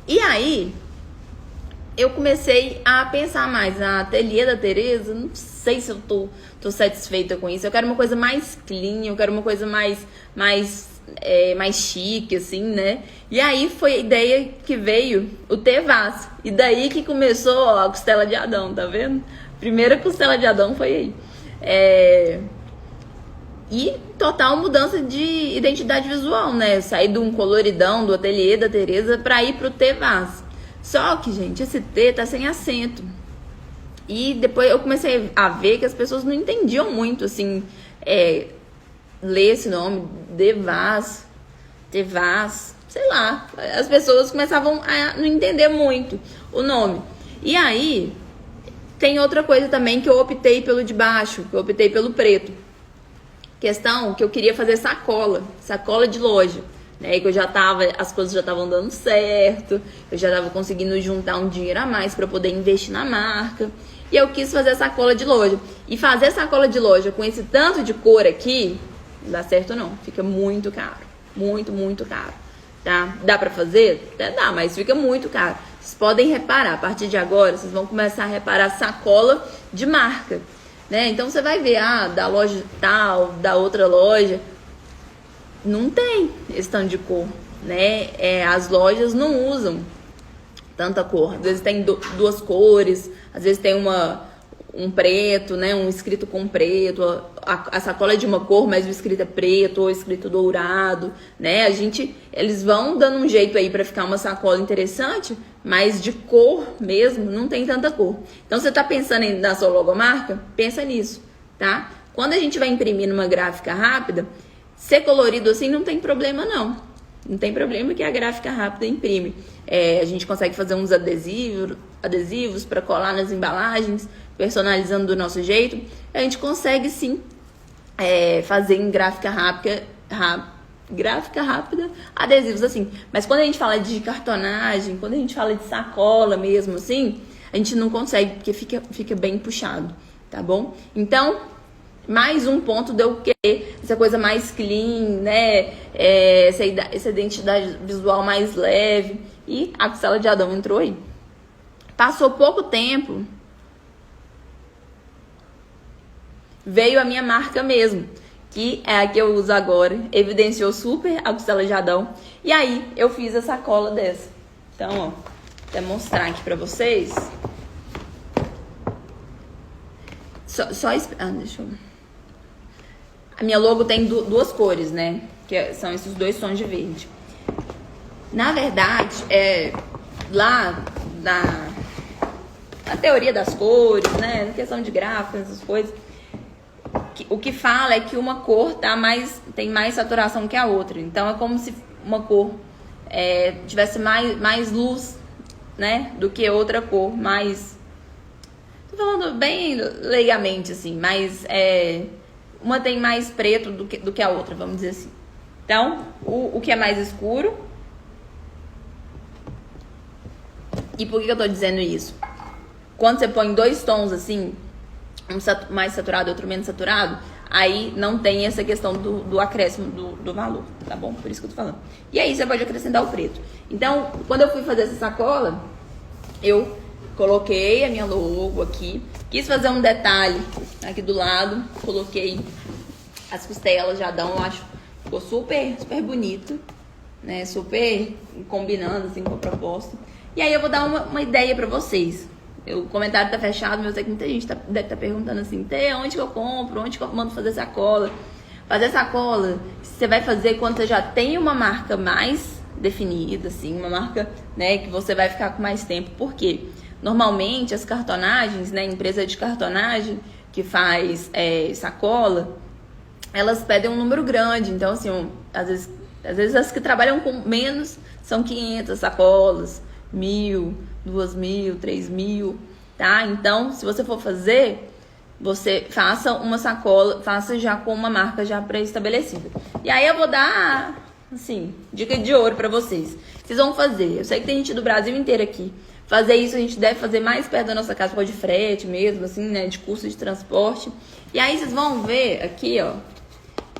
E aí, eu comecei a pensar mais na Ateliê da Tereza. Não sei se eu tô satisfeita com isso. Eu quero uma coisa mais clean, eu quero uma coisa mais chique, assim, né? E aí foi a ideia que veio o Tevas. E daí que começou, ó, a costela de Adão, tá vendo? Primeira costela de Adão foi aí. E total mudança de identidade visual, né? Eu saí de um coloridão do Ateliê da Tereza pra ir pro Tevas. Só que, gente, esse T tá sem acento. E depois eu comecei a ver que as pessoas não entendiam muito, assim, ler esse nome, Tevas, sei lá. As pessoas começavam a não entender muito o nome. E aí, tem outra coisa também que eu optei pelo de baixo, que eu optei pelo preto. Questão que eu queria fazer sacola de loja, né? Que as coisas já estavam dando certo, eu já estava conseguindo juntar um dinheiro a mais para poder investir na marca. E eu quis fazer sacola de loja. E fazer sacola de loja com esse tanto de cor aqui, não dá certo não, fica muito caro, muito caro, tá? Dá pra fazer? Até dá, mas fica muito caro. Vocês podem reparar, a partir de agora, vocês vão começar a reparar sacola de marca, né? Então você vai ver, da loja tal, da outra loja, não tem esse tanto de cor, né? As lojas não usam tanta cor. Às vezes tem duas cores, às vezes tem um preto, né? Um escrito com preto, a sacola é de uma cor, mas o escrito é preto ou escrito dourado, né? Eles vão dando um jeito aí pra ficar uma sacola interessante, mas de cor mesmo não tem tanta cor. Então você tá pensando na sua logomarca? Pensa nisso, tá? Quando a gente vai imprimir numa gráfica rápida, ser colorido assim não tem problema não. Não tem problema que a gráfica rápida imprime. A gente consegue fazer uns adesivos para colar nas embalagens, personalizando do nosso jeito. A gente consegue sim fazer em gráfica rápida adesivos assim. Mas quando a gente fala de cartonagem, quando a gente fala de sacola mesmo assim, a gente não consegue porque fica bem puxado, tá bom? Então, mais um ponto de eu querer essa coisa mais clean, né? Essa identidade visual mais leve. E a costela de Adão entrou aí. Passou pouco tempo, veio a minha marca mesmo, que é a que eu uso agora. Evidenciou super a costela de Adão. E aí eu fiz a sacola dessa. Então, ó, vou até mostrar aqui pra vocês. Deixa eu... A minha logo tem duas cores, né? Que são esses dois tons de verde. Na verdade, lá na teoria das cores, né? Na questão de gráficos, essas coisas, o que fala é que uma cor tem mais saturação que a outra. Então, é como se uma cor tivesse mais luz, né? Do que outra cor, mais... Tô falando bem leigamente, assim, mas uma tem mais preto do que a outra, vamos dizer assim. Então, o que é mais escuro. E por que eu tô dizendo isso? Quando você põe dois tons assim, um mais saturado e outro menos saturado, aí não tem essa questão do acréscimo do valor, tá bom? Por isso que eu tô falando. E aí você pode acrescentar o preto. Então, quando eu fui fazer essa sacola, eu coloquei a minha logo aqui. Quis fazer um detalhe aqui do lado. Coloquei as costelas de Adão, eu acho. Ficou super bonito, né? Super combinando assim com a proposta. E aí eu vou dar uma ideia pra vocês. O comentário tá fechado, mas eu sei que muita gente deve estar perguntando assim, onde que eu compro? Onde que eu mando fazer sacola? Fazer sacola, você vai fazer quando você já tem uma marca mais definida, assim, uma marca, né, que você vai ficar com mais tempo. Por quê? Normalmente as cartonagens, né, empresa de cartonagem que faz sacola, elas pedem um número grande. Então, assim, às vezes as que trabalham com menos são 500 sacolas, 1.000, 2.000, 3.000, tá? Então, se você for fazer, você faça uma sacola, faça já com uma marca já pré-estabelecida. E aí eu vou dar, assim, dica de ouro pra vocês. Vocês vão fazer, eu sei que tem gente do Brasil inteiro aqui. Fazer isso a gente deve fazer mais perto da nossa casa, por causa de frete mesmo, assim, né? De custo de transporte. E aí vocês vão ver aqui, ó,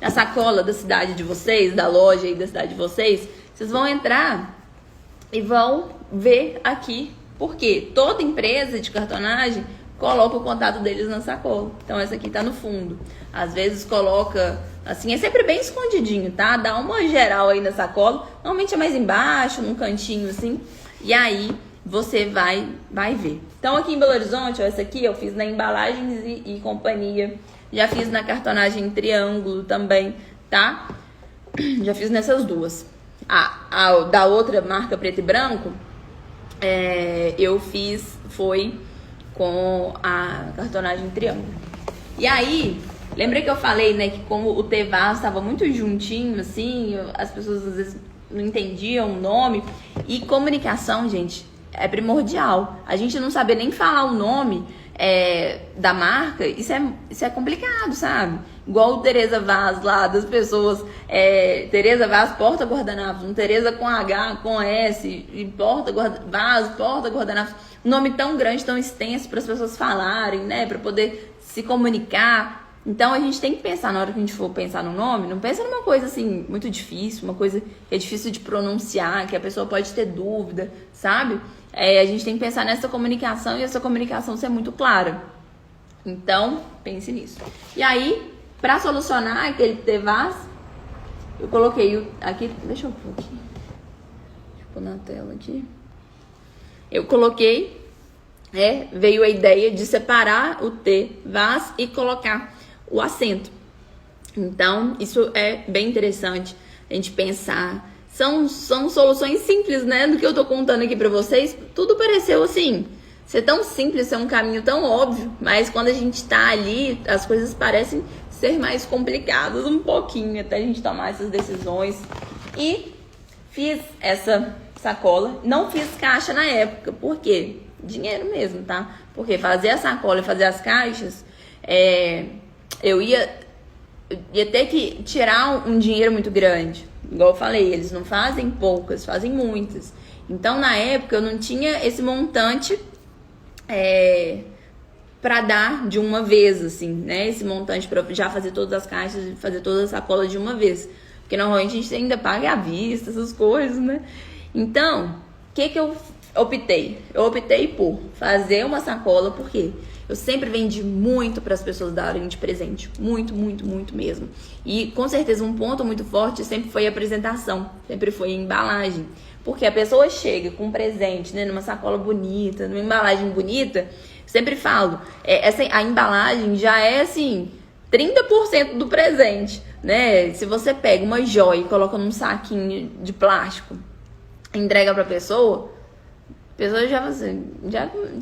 na sacola da cidade de vocês, da loja aí da cidade de vocês, vocês vão entrar e vão ver aqui Porque toda empresa de cartonagem coloca o contato deles na sacola. Então essa aqui tá no fundo. Às vezes coloca, assim, é sempre bem escondidinho, tá? Dá uma geral aí na sacola. Normalmente é mais embaixo, num cantinho assim. E aí você vai ver. Então aqui em Belo Horizonte, ó, essa aqui eu fiz na Embalagens e Companhia. Já fiz na cartonagem Triângulo também, tá? Já fiz nessas duas. Da outra marca preto e branco, eu fiz, foi com a cartonagem Triângulo. E aí, lembra que eu falei, né, que como o Tevas estava muito juntinho, assim, as pessoas às vezes não entendiam o nome. E comunicação, gente, é primordial. A gente não saber nem falar o nome da marca, isso é complicado, sabe? Igual o Tereza Vaz lá, das pessoas, Tereza Vaz porta guardanapos, um Tereza com H, com S, e Vaz porta guardanapos, um nome tão grande, tão extenso para as pessoas falarem, né, para poder se comunicar. Então a gente tem que pensar, na hora que a gente for pensar no nome, não pensa numa coisa assim muito difícil, uma coisa que é difícil de pronunciar, que a pessoa pode ter dúvida, sabe? A gente tem que pensar nessa comunicação e essa comunicação ser muito clara. Então, pense nisso. E aí, para solucionar aquele Tevas, eu coloquei aqui, deixa eu pôr aqui. Deixa eu pôr na tela aqui. Eu coloquei, veio a ideia de separar o Tevas e colocar o acento. Então, isso é bem interessante a gente pensar. São soluções simples, né? Do que eu tô contando aqui pra vocês. Tudo pareceu assim, ser tão simples, ser um caminho tão óbvio. Mas quando a gente tá ali, as coisas parecem ser mais complicadas um pouquinho, até a gente tomar essas decisões. E fiz essa sacola. Não fiz caixa na época. Por quê? Dinheiro mesmo, tá? Porque fazer a sacola e fazer as caixas, eu ia ter que tirar um dinheiro muito grande. Igual eu falei, eles não fazem poucas, fazem muitas. Então, na época, eu não tinha esse montante para dar de uma vez, assim, né? Esse montante para já fazer todas as caixas e fazer toda a sacola de uma vez. Porque normalmente a gente ainda paga à vista, essas coisas, né? Então, o que eu optei? Eu optei por fazer uma sacola, porque eu sempre vendi muito para as pessoas darem de presente. Muito, muito, muito mesmo. E com certeza um ponto muito forte sempre foi a apresentação. Sempre foi a embalagem. Porque a pessoa chega com um presente, né? Numa sacola bonita, numa embalagem bonita. Sempre falo, a embalagem já é assim, 30% do presente, né? Se você pega uma joia e coloca num saquinho de plástico, entrega pra pessoa, a pessoa já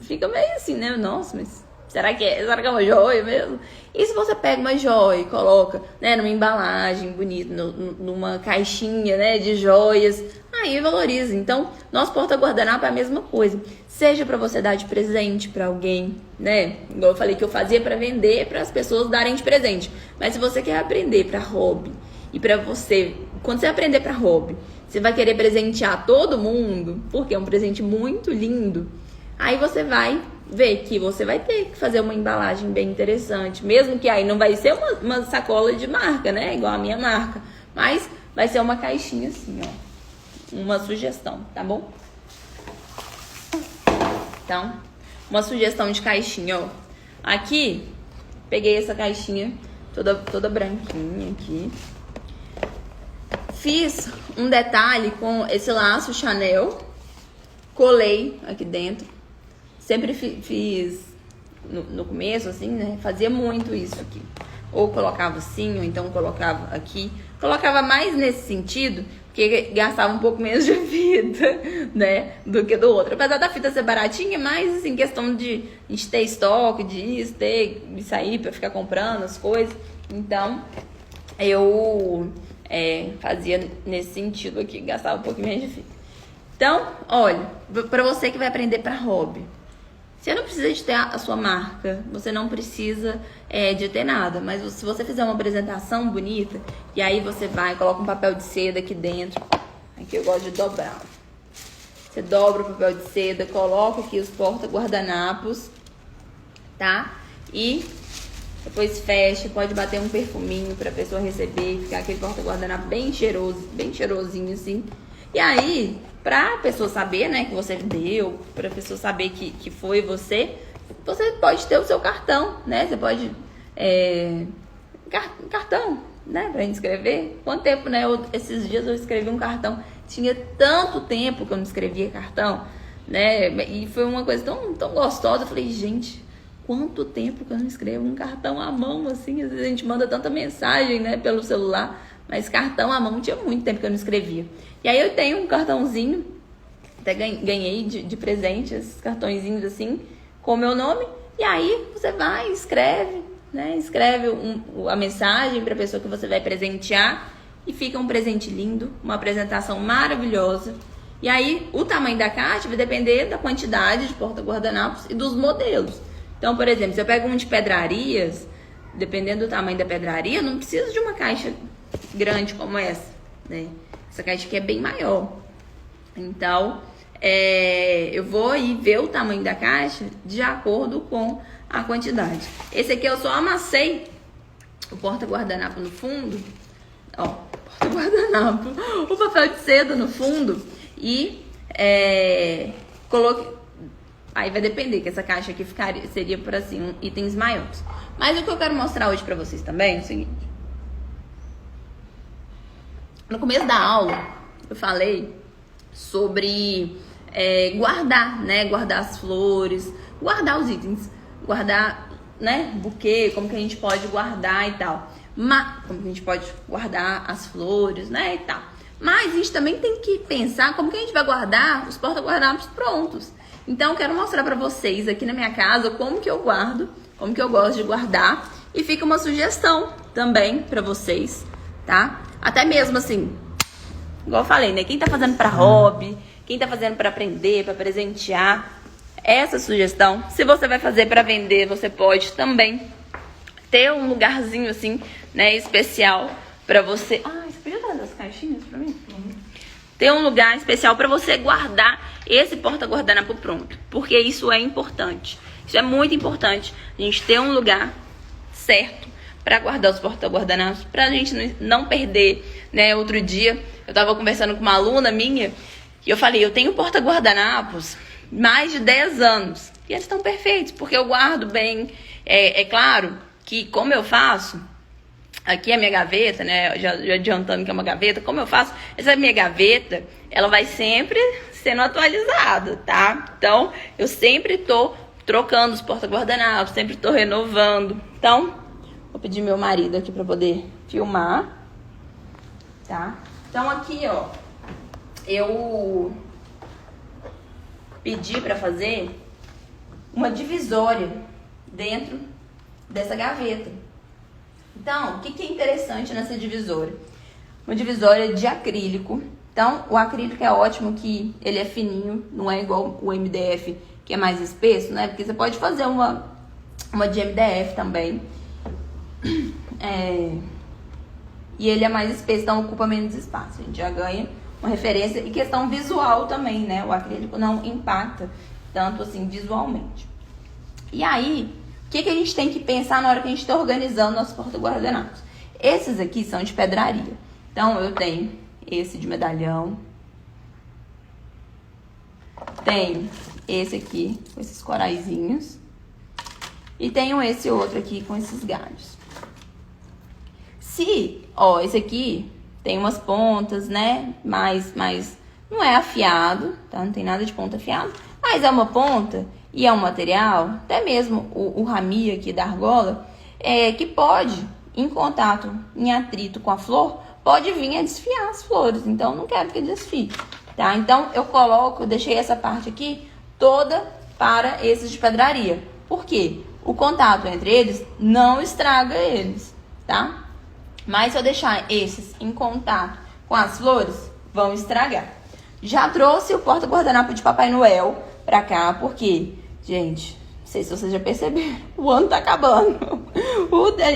fica meio assim, né? Nossa, mas será que é uma joia mesmo? E se você pega uma joia e coloca, né, numa embalagem bonita, numa caixinha, né, de joias, aí valoriza. Então, nosso porta-guardanapo é a mesma coisa. Seja para você dar de presente para alguém, né? Igual eu falei que eu fazia para vender, para as pessoas darem de presente. Mas se você quer aprender para hobby e para você, quando você aprender para hobby, você vai querer presentear todo mundo, porque é um presente muito lindo. Aí você vai ver que você vai ter que fazer uma embalagem bem interessante. Mesmo que aí não vai ser uma sacola de marca, né? Igual a minha marca. Mas vai ser uma caixinha assim, ó. Uma sugestão, tá bom? Então, uma sugestão de caixinha, ó. Aqui, peguei essa caixinha toda branquinha aqui. Fiz um detalhe com esse laço Chanel. Colei aqui dentro. Sempre fiz no começo, assim, né? Fazia muito isso aqui. Ou colocava assim, ou então colocava aqui. Colocava mais nesse sentido, porque gastava um pouco menos de fita, né? Do que do outro. Apesar da fita ser baratinha, mas, assim, questão de a gente ter estoque, de sair pra ficar comprando as coisas. Então, eu fazia nesse sentido aqui, gastava um pouquinho menos de fita. Então, olha, pra você que vai aprender pra hobby, você não precisa de ter a sua marca, você não precisa de ter nada, mas se você fizer uma apresentação bonita, e aí você vai, coloca um papel de seda aqui dentro, aqui eu gosto de dobrar, você dobra o papel de seda, coloca aqui os porta-guardanapos, tá? E depois fecha, pode bater um perfuminho pra pessoa receber, ficar aquele porta-guardanapo bem cheiroso, bem cheirosinho assim. E aí, pra pessoa saber, né, que você deu, pra pessoa saber que foi você pode ter o seu cartão, né? Você pode... cartão, né, pra gente escrever. Quanto tempo, né? Esses dias eu escrevi um cartão. Tinha tanto tempo que eu não escrevia cartão, né? E foi uma coisa tão gostosa. Eu falei, gente, quanto tempo que eu não escrevo um cartão à mão, assim. Às vezes a gente manda tanta mensagem, né, pelo celular, mas cartão à mão tinha muito tempo que eu não escrevia. E aí eu tenho um cartãozinho, até ganhei de presente esses cartõezinhos assim, com o meu nome. E aí você vai, escreve, né? Escreve a mensagem para a pessoa que você vai presentear e fica um presente lindo, uma apresentação maravilhosa. E aí o tamanho da caixa vai depender da quantidade de porta-guardanapos e dos modelos. Então, por exemplo, se eu pego um de pedrarias, dependendo do tamanho da pedraria, eu não preciso de uma caixa grande como essa, né? Essa caixa aqui é bem maior. Então, eu vou ir ver o tamanho da caixa de acordo com a quantidade. Esse aqui eu só amassei o porta-guardanapo no fundo, ó, porta-guardanapo, o papel de seda no fundo e coloquei. Aí vai depender, que essa caixa aqui seria por assim, itens maiores. Mas o que eu quero mostrar hoje pra vocês também é o seguinte. No começo da aula, eu falei sobre guardar, né? Guardar as flores, guardar os itens, guardar, né? Buquê, como que a gente pode guardar e tal. Como que a gente pode guardar as flores, né? E tal. Mas a gente também tem que pensar como que a gente vai guardar os porta-guardanapos prontos. Então, eu quero mostrar pra vocês aqui na minha casa como que eu guardo, como que eu gosto de guardar. E fica uma sugestão também pra vocês, tá? Até mesmo assim, igual eu falei, né? Quem tá fazendo pra hobby, quem tá fazendo pra aprender, pra presentear, essa sugestão. Se você vai fazer pra vender, você pode também ter um lugarzinho assim, né, especial pra você. Ah, você podia trazer as caixinhas pra mim? Ter um lugar especial pra você guardar esse porta-guardanapo pronto, porque isso é importante. Isso é muito importante, a gente ter um lugar certo para guardar os porta-guardanapos, pra gente não perder, né? Outro dia eu tava conversando com uma aluna minha e eu falei, eu tenho porta-guardanapos mais de 10 anos e eles estão perfeitos, porque eu guardo bem. É claro que como eu faço, aqui é a minha gaveta, né? Já adiantando que é uma gaveta, como eu faço, essa minha gaveta, ela vai sempre sendo atualizada, tá? Então, eu sempre tô trocando os porta-guardanapos, sempre tô renovando. Então, vou pedir meu marido aqui pra poder filmar, tá? Então, aqui, ó, eu pedi pra fazer uma divisória dentro dessa gaveta. Então, o que é interessante nessa divisória? Uma divisória de acrílico. Então, o acrílico é ótimo que ele é fininho, não é igual o MDF, que é mais espesso, né? Porque você pode fazer uma de MDF também. E ele é mais espesso, então ocupa menos espaço. A gente já ganha uma referência. E questão visual também, né? O acrílico não impacta tanto assim visualmente. E aí, o que a gente tem que pensar na hora que a gente está organizando nossos porta-guardanapos? Esses aqui são de pedraria. Então, eu tenho esse de medalhão. Tenho esse aqui, com esses coraizinhos. E tenho esse outro aqui com esses galhos. Esse aqui tem umas pontas, né? Mas não é afiado, tá? Não tem nada de ponta afiado. Mas é uma ponta e é um material, até mesmo o rami aqui da argola, que pode, em contato, em atrito com a flor, pode vir a desfiar as flores. Então, não quero que desfie, tá? Então, eu deixei essa parte aqui toda para esses de pedraria. Por quê? O contato entre eles não estraga eles, tá? Mas se eu deixar esses em contato com as flores, vão estragar. Já trouxe o porta-guardanapo de Papai Noel pra cá, porque, gente, não sei se vocês já perceberam, o ano tá acabando.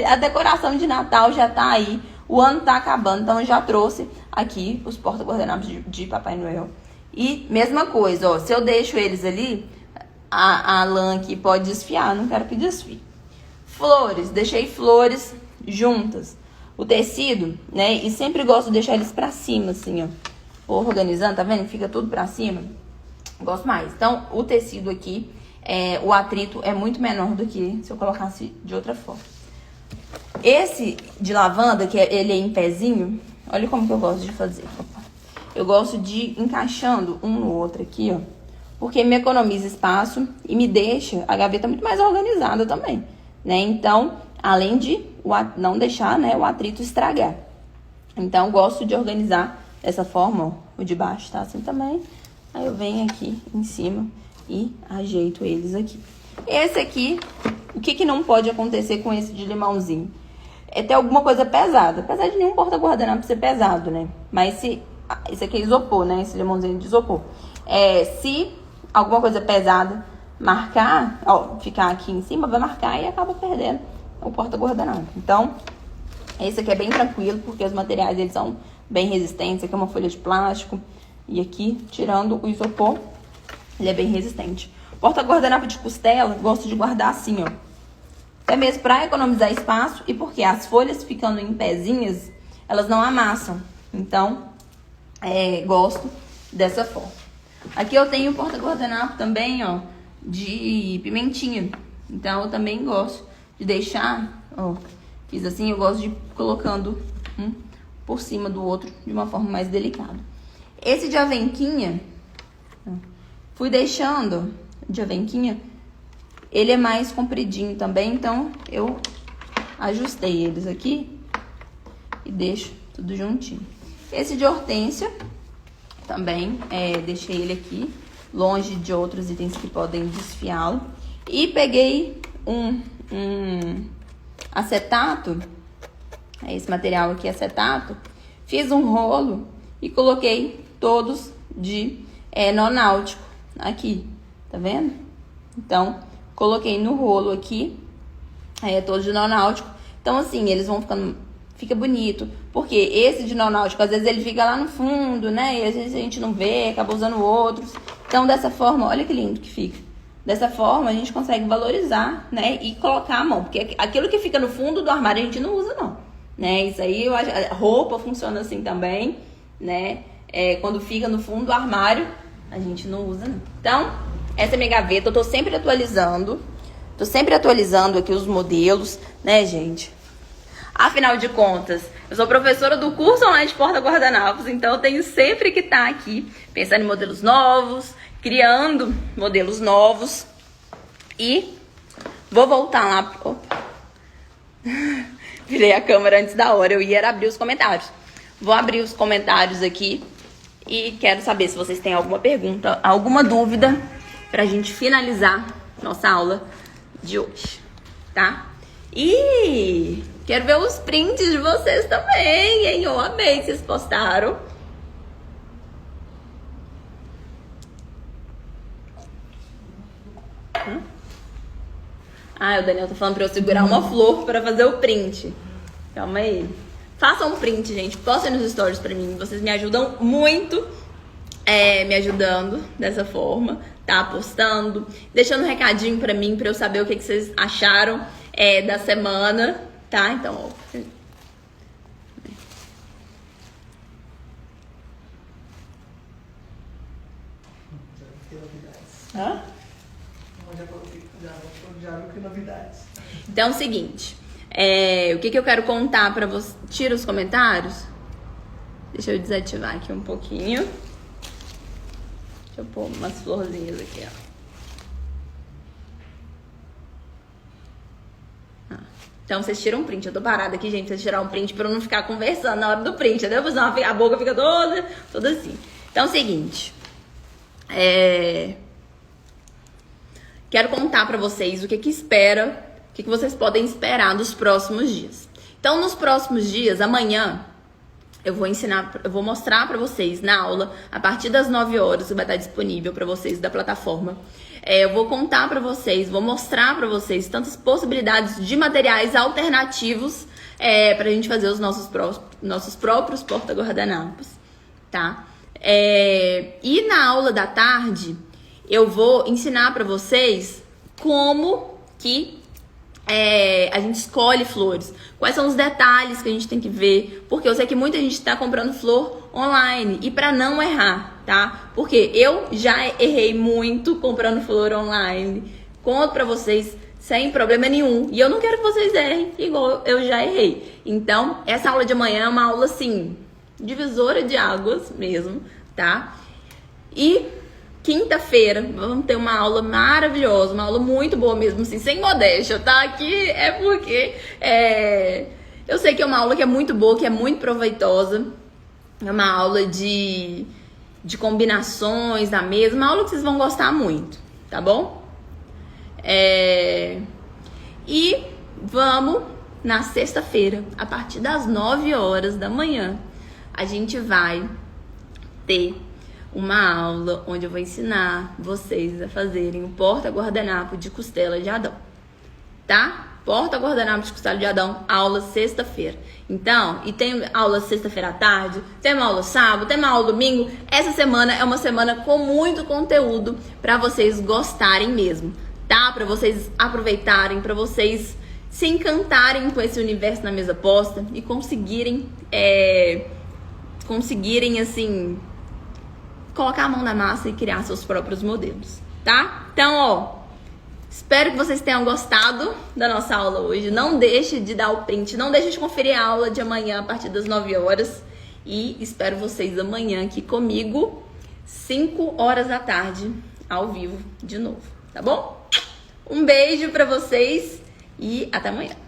A decoração de Natal já tá aí, o ano tá acabando, então eu já trouxe aqui os porta-guardanapos de Papai Noel. E mesma coisa, ó, se eu deixo eles ali, a lã aqui pode desfiar, não quero que desfie. Flores, deixei flores juntas. O tecido, né, e sempre gosto de deixar eles pra cima, assim, ó. organizando, tá vendo? Fica tudo pra cima. Gosto mais. Então, o tecido aqui, o atrito é muito menor do que se eu colocasse de outra forma. Esse de lavanda, que ele é em pezinho, olha como que eu gosto de fazer. Eu gosto de ir encaixando um no outro aqui, ó. Porque me economiza espaço e me deixa a gaveta muito mais organizada também, né? Então, além de não deixar, né, o atrito estragar. Então, eu gosto de organizar dessa forma, ó. O de baixo tá assim também. Aí eu venho aqui em cima e ajeito eles aqui. Esse aqui, o que não pode acontecer com esse de limãozinho? É ter alguma coisa pesada. Apesar de nenhum porta-guardanapo ser pesado, né? Mas esse aqui é isopor, né? Esse limãozinho de isopor. Se alguma coisa pesada marcar, ó, ficar aqui em cima, vai marcar e acaba perdendo o porta-guardanapo. Então, esse aqui é bem tranquilo, porque os materiais, eles são bem resistentes. Aqui é uma folha de plástico. E aqui, tirando o isopor, ele é bem resistente. Porta-guardanapo de costela, gosto de guardar assim, ó. Até mesmo para economizar espaço e porque as folhas ficando em pezinhas, elas não amassam. Então, gosto dessa forma. Aqui eu tenho porta-guardanapo também, ó, de pimentinha. Então, eu também gosto de deixar, ó, fiz assim, eu gosto de ir colocando um por cima do outro de uma forma mais delicada. Esse de avenquinha, fui deixando de avenquinha, ele é mais compridinho também, então eu ajustei eles aqui e deixo tudo juntinho. Esse de hortênsia, também deixei ele aqui, longe de outros itens que podem desfiá-lo. E peguei um acetato, esse material aqui, acetato, fiz um rolo e coloquei todos de nó náutico aqui, tá vendo? Então, coloquei no rolo aqui, todos de nó náutico. Então, assim, eles vão ficando, fica bonito. Porque esse de nó náutico, às vezes ele fica lá no fundo, né? E às vezes a gente não vê, acaba usando outros. Então, dessa forma, olha que lindo que fica. Dessa forma, a gente consegue valorizar, né? E colocar a mão. Porque aquilo que fica no fundo do armário, a gente não usa, não. Né? Isso aí, eu acho, a roupa funciona assim também, né? Quando fica no fundo do armário, a gente não usa, não. Então, essa é minha gaveta. Eu tô sempre atualizando. Tô sempre atualizando aqui os modelos, né, gente? Afinal de contas, eu sou professora do curso online de porta-guardanapos, então eu tenho sempre que estar aqui pensando em modelos novos, criando modelos novos. E vou voltar lá. Opa. Virei a câmera antes da hora, eu ia abrir os comentários. Vou abrir os comentários aqui e quero saber se vocês têm alguma pergunta, alguma dúvida pra gente finalizar nossa aula de hoje, tá? E quero ver os prints de vocês também, hein? Eu amei que vocês postaram. O Daniel tá falando pra eu segurar uma flor pra fazer o print. Calma aí. Façam um print, gente. Postem nos stories pra mim. Vocês me ajudam muito, me ajudando dessa forma, tá? Postando, deixando um recadinho pra mim, pra eu saber o que vocês acharam da semana, tá? Então, ó. Hã? Já viu que novidades. Então é o seguinte, o que eu quero contar pra você. Tira os comentários. Deixa eu desativar aqui um pouquinho. Deixa eu pôr umas florzinhas aqui, ó. Então vocês tiram um print. Eu tô parada aqui, gente, pra tirar um print pra eu não ficar conversando na hora do print, entendeu? Senão a boca fica toda assim. Então é o seguinte. Quero contar pra vocês o que vocês podem esperar dos próximos dias. Então, nos próximos dias, amanhã, eu vou mostrar pra vocês na aula, a partir das 9 horas, que vai estar disponível pra vocês da plataforma. Eu vou contar pra vocês, vou mostrar pra vocês tantas possibilidades de materiais alternativos pra gente fazer os nossos próprios porta-guardanapos, tá? E na aula da tarde, eu vou ensinar pra vocês como que a gente escolhe flores, quais são os detalhes que a gente tem que ver, porque eu sei que muita gente tá comprando flor online, e para não errar, tá? Porque eu já errei muito comprando flor online, conto pra vocês sem problema nenhum, e eu não quero que vocês errem igual eu já errei. Então, essa aula de amanhã é uma aula assim, divisora de águas mesmo, tá? E quinta-feira vamos ter uma aula maravilhosa, uma aula muito boa mesmo, assim, sem modéstia, tá? Aqui é porque eu sei que é uma aula que é muito boa, que é muito proveitosa. É uma aula de combinações da mesa, uma aula que vocês vão gostar muito, tá bom? E vamos, na sexta-feira, a partir das 9 horas da manhã, a gente vai ter uma aula onde eu vou ensinar vocês a fazerem o porta-guardanapo de costela de Adão, tá? Porta-guardanapo de costela de Adão, aula sexta-feira. Então, e tem aula sexta-feira à tarde, tem uma aula sábado, tem uma aula domingo. Essa semana é uma semana com muito conteúdo para vocês gostarem mesmo, tá? Para vocês aproveitarem, para vocês se encantarem com esse universo na mesa posta e conseguirem assim, colocar a mão na massa e criar seus próprios modelos, tá? Então, ó, espero que vocês tenham gostado da nossa aula hoje. Não deixe de dar o print, não deixe de conferir a aula de amanhã a partir das 9 horas. E espero vocês amanhã aqui comigo, 5 horas da tarde, ao vivo de novo, tá bom? Um beijo pra vocês e até amanhã.